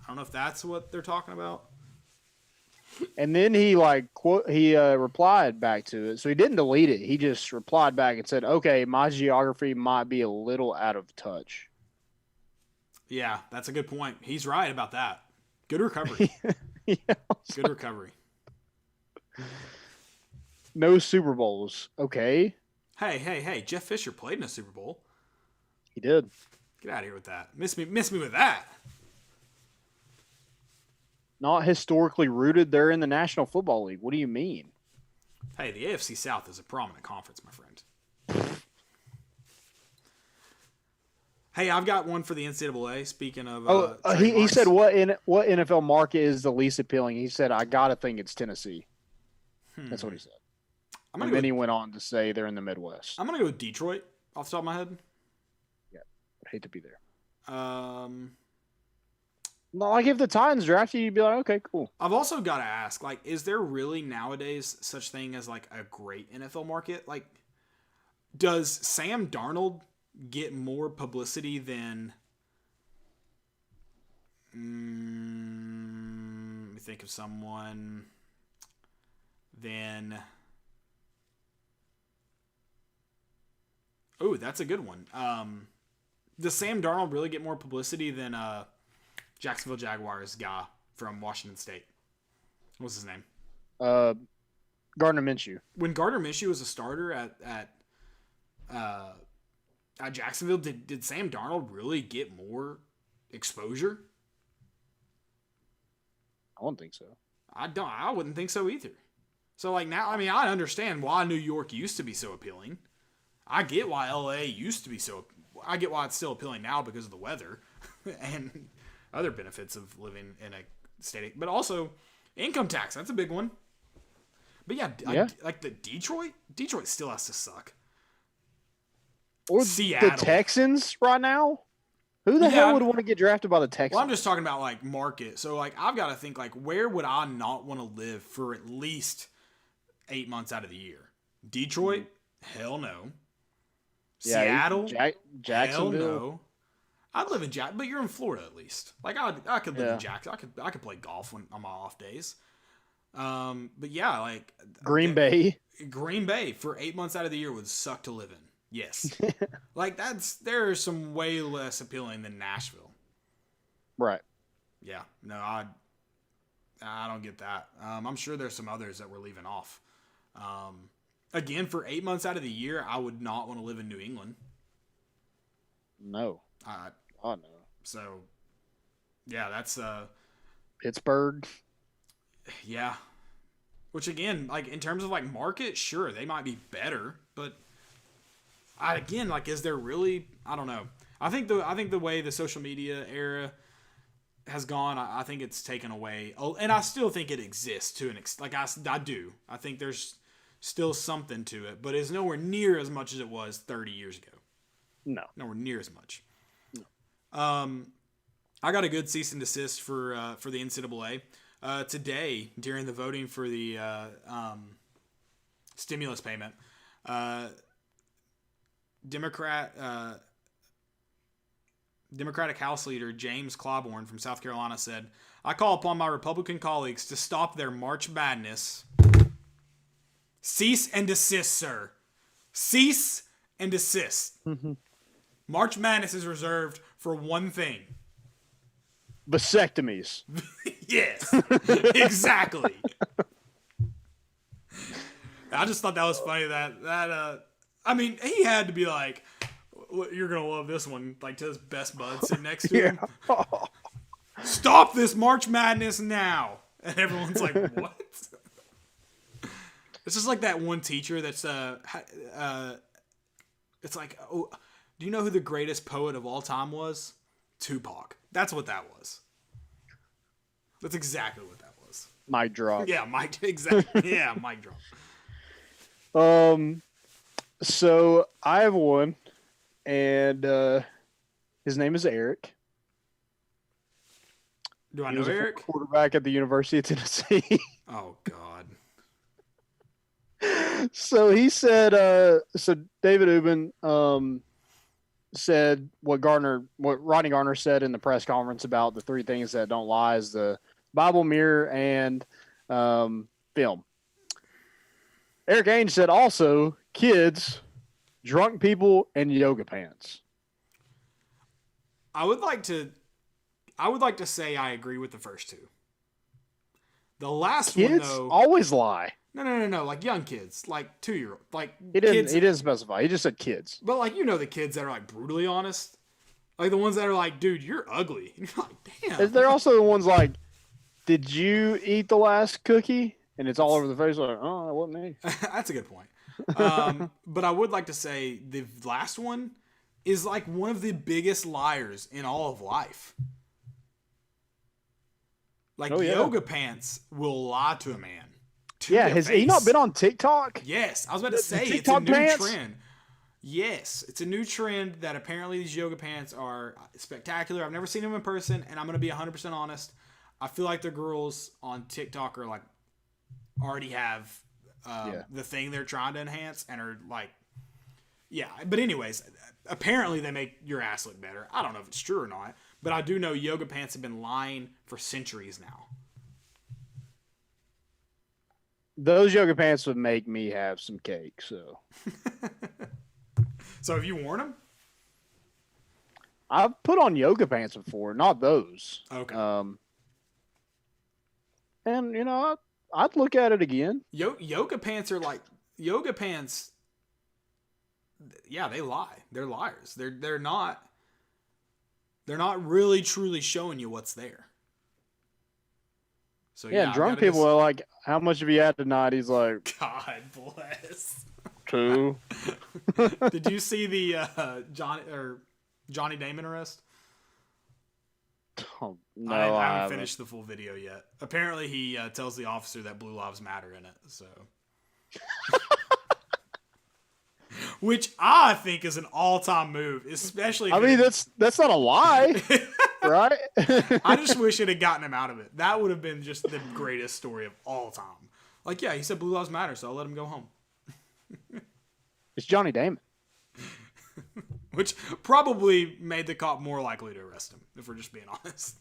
I don't know if that's what they're talking about. And then he replied back to it. So he didn't delete it. He just replied back and said, okay, my geography might be a little out of touch. Yeah, that's a good point. He's right about that. Good recovery. Good recovery. No Super Bowls. Okay. Hey. Jeff Fisher played in a Super Bowl. He did. Get out of here with that. Miss me with that. Not historically rooted. They're in the National Football League. What do you mean? Hey, the AFC South is a prominent conference, my friend. Hey, I've got one for the NCAA. Speaking of, he trademarks. said what NFL market is the least appealing? He said, I gotta think it's Tennessee. That's what he said. And then he went on to say they're in the Midwest. I'm gonna go with Detroit off the top of my head. Yeah, I'd hate to be there. Um, No, like if the Titans draft you, you'd be like, okay, cool. I've also got to ask, like, is there really nowadays such thing as like a great NFL market? Like, does Sam Darnold get more publicity than? Let me think of someone. Then. Oh, that's a good one. Does Sam Darnold really get more publicity than Jacksonville Jaguars guy from Washington State? What's his name? Gardner Minshew. When Gardner Minshew was a starter at Jacksonville, did Sam Darnold really get more exposure? I don't think so. I wouldn't think so either. So like now, I mean, I understand why New York used to be so appealing. I get why LA used to be so. I get why it's still appealing now because of the weather and other benefits of living in a state, but also income tax. That's a big one. But yeah. Like the Detroit still has to suck. Or Seattle. the Texans right now? Who the hell would want to get drafted by the Texans? Well, I'm just talking about like market. So like I've got to think like where would I not want to live for at least 8 months out of the year? Detroit? Hell no. Yeah, Seattle? Jacksonville? Hell no. I'd live in Jack, but you're in Florida at least. Like I could live in Jackson. I could play golf on my off days. But yeah, like Green Bay for 8 months out of the year would suck to live in. Yes. Like there's some way less appealing than Nashville. Right. Yeah. No, I don't get that. I'm sure there's some others that we're leaving off. Again, for 8 months out of the year, I would not want to live in New England. No. Oh no. So, yeah, that's Pittsburgh. Yeah. Which again, like in terms of like market, sure, they might be better, but again, like, is there really? I don't know. I think the way the social media era has gone, I think it's taken away. Oh, and I still think it exists to an extent. Like I do. I think there's still something to it, but it's nowhere near as much as it was 30 years ago. No. Nowhere near as much. No. I got a good cease and desist for the NCAA. Today, during the voting for the stimulus payment, Democratic House Leader James Clyburn from South Carolina said, "I call upon my Republican colleagues to stop their March Madness. Cease and desist, sir. Cease and desist. March Madness is reserved for one thing." Vasectomies. Yes, exactly. I just thought that was funny that I mean, he had to be like, "You're gonna love this one," like to his best bud sitting next to him. Stop this March Madness now, and everyone's like, "What?" It's just like that one teacher that's it's like, "Oh, do you know who the greatest poet of all time was? Tupac." That's what that was. That's exactly what that was. Mic drop. Yeah, mic exactly. Yeah, mic drop. So I have one, and his name is Eric. Do I He know was a Eric? quarterback at the University of Tennessee. Oh God. So he said, so David Ubben said what Rodney Garner said in the press conference about the three things that don't lie is the Bible, mirror, and film. Eric Ainge said also kids, drunk people, and yoga pants. I would like to say I agree with the first two. The last Kids one though, always lie. No, like young kids, like 2-year-old, like He didn't. kids. He didn't specify. He just said kids. But like the kids that are like brutally honest, like the ones that are like, "Dude, you're ugly." And you're like, "Damn." They're also the ones like, "Did you eat the last cookie?" And it's all over the face. Like, "Oh, that wasn't me." That's a good point. But I would like to say the last one, is like one of the biggest liars in all of life. Like yoga pants will lie to a man. Yeah, has he not been on TikTok? Yes, I was about to say it's a new trend. Yes, it's a new trend that apparently these yoga pants are spectacular. I've never seen them in person, and I'm going to be 100% honest. I feel like the girls on TikTok are like already have the thing they're trying to enhance and are like, yeah. But anyways, apparently they make your ass look better. I don't know if it's true or not, but I do know yoga pants have been lying for centuries now. Those yoga pants would make me have some cake. So, so have you worn them? I've put on yoga pants before, not those. Okay. And I'd look at it again. Yoga pants are like yoga pants. Yeah, they lie. They're liars. They're not really truly showing you what's there. So yeah, drunk people are like, "How much have you had tonight?" He's like, "God bless." 2. Did you see the Johnny Damon arrest? Oh, no, I haven't finished the full video yet. Apparently, he tells the officer that Blue Lives Matter in it. So, which I think is an all-time move, especially. I mean, that's not a lie, right? I just wish it had gotten him out of it. That would have been just the greatest story of all time. Like, yeah, he said Blue Lives Matter, so I'll let him go home. It's Johnny Damon. Which probably made the cop more likely to arrest him, if we're just being honest.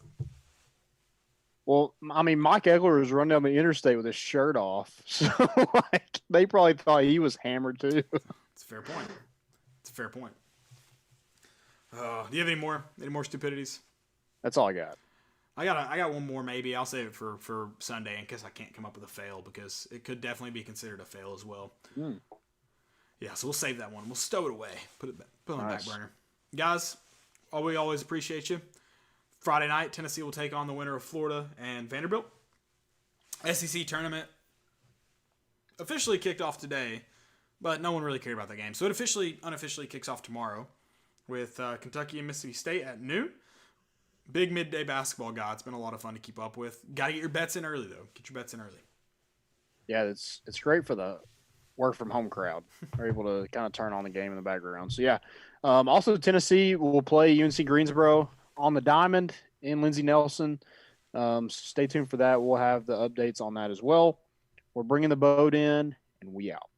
Well, I mean, Mike Eckler was running down the interstate with his shirt off. So, like, they probably thought he was hammered, too. It's a fair point. It's a fair point. Do you have any more stupidities? That's all I got. I got one more maybe. I'll save it for Sunday in case I can't come up with a fail, because it could definitely be considered a fail as well. Yeah, so we'll save that one. We'll stow it away. Put it on the back burner. Guys, we always appreciate you. Friday night, Tennessee will take on the winner of Florida and Vanderbilt. SEC tournament officially kicked off today, but no one really cared about that game. So it unofficially kicks off tomorrow with Kentucky and Mississippi State at noon. Big midday basketball, guy. It's been a lot of fun to keep up with. Got to get your bets in early, though. Get your bets in early. Yeah, it's great for the work from home crowd. They're able to kind of turn on the game in the background. So, yeah. Also, Tennessee will play UNC Greensboro on the Diamond in Lindsey Nelson. Stay tuned for that. We'll have the updates on that as well. We're bringing the boat in, and we out.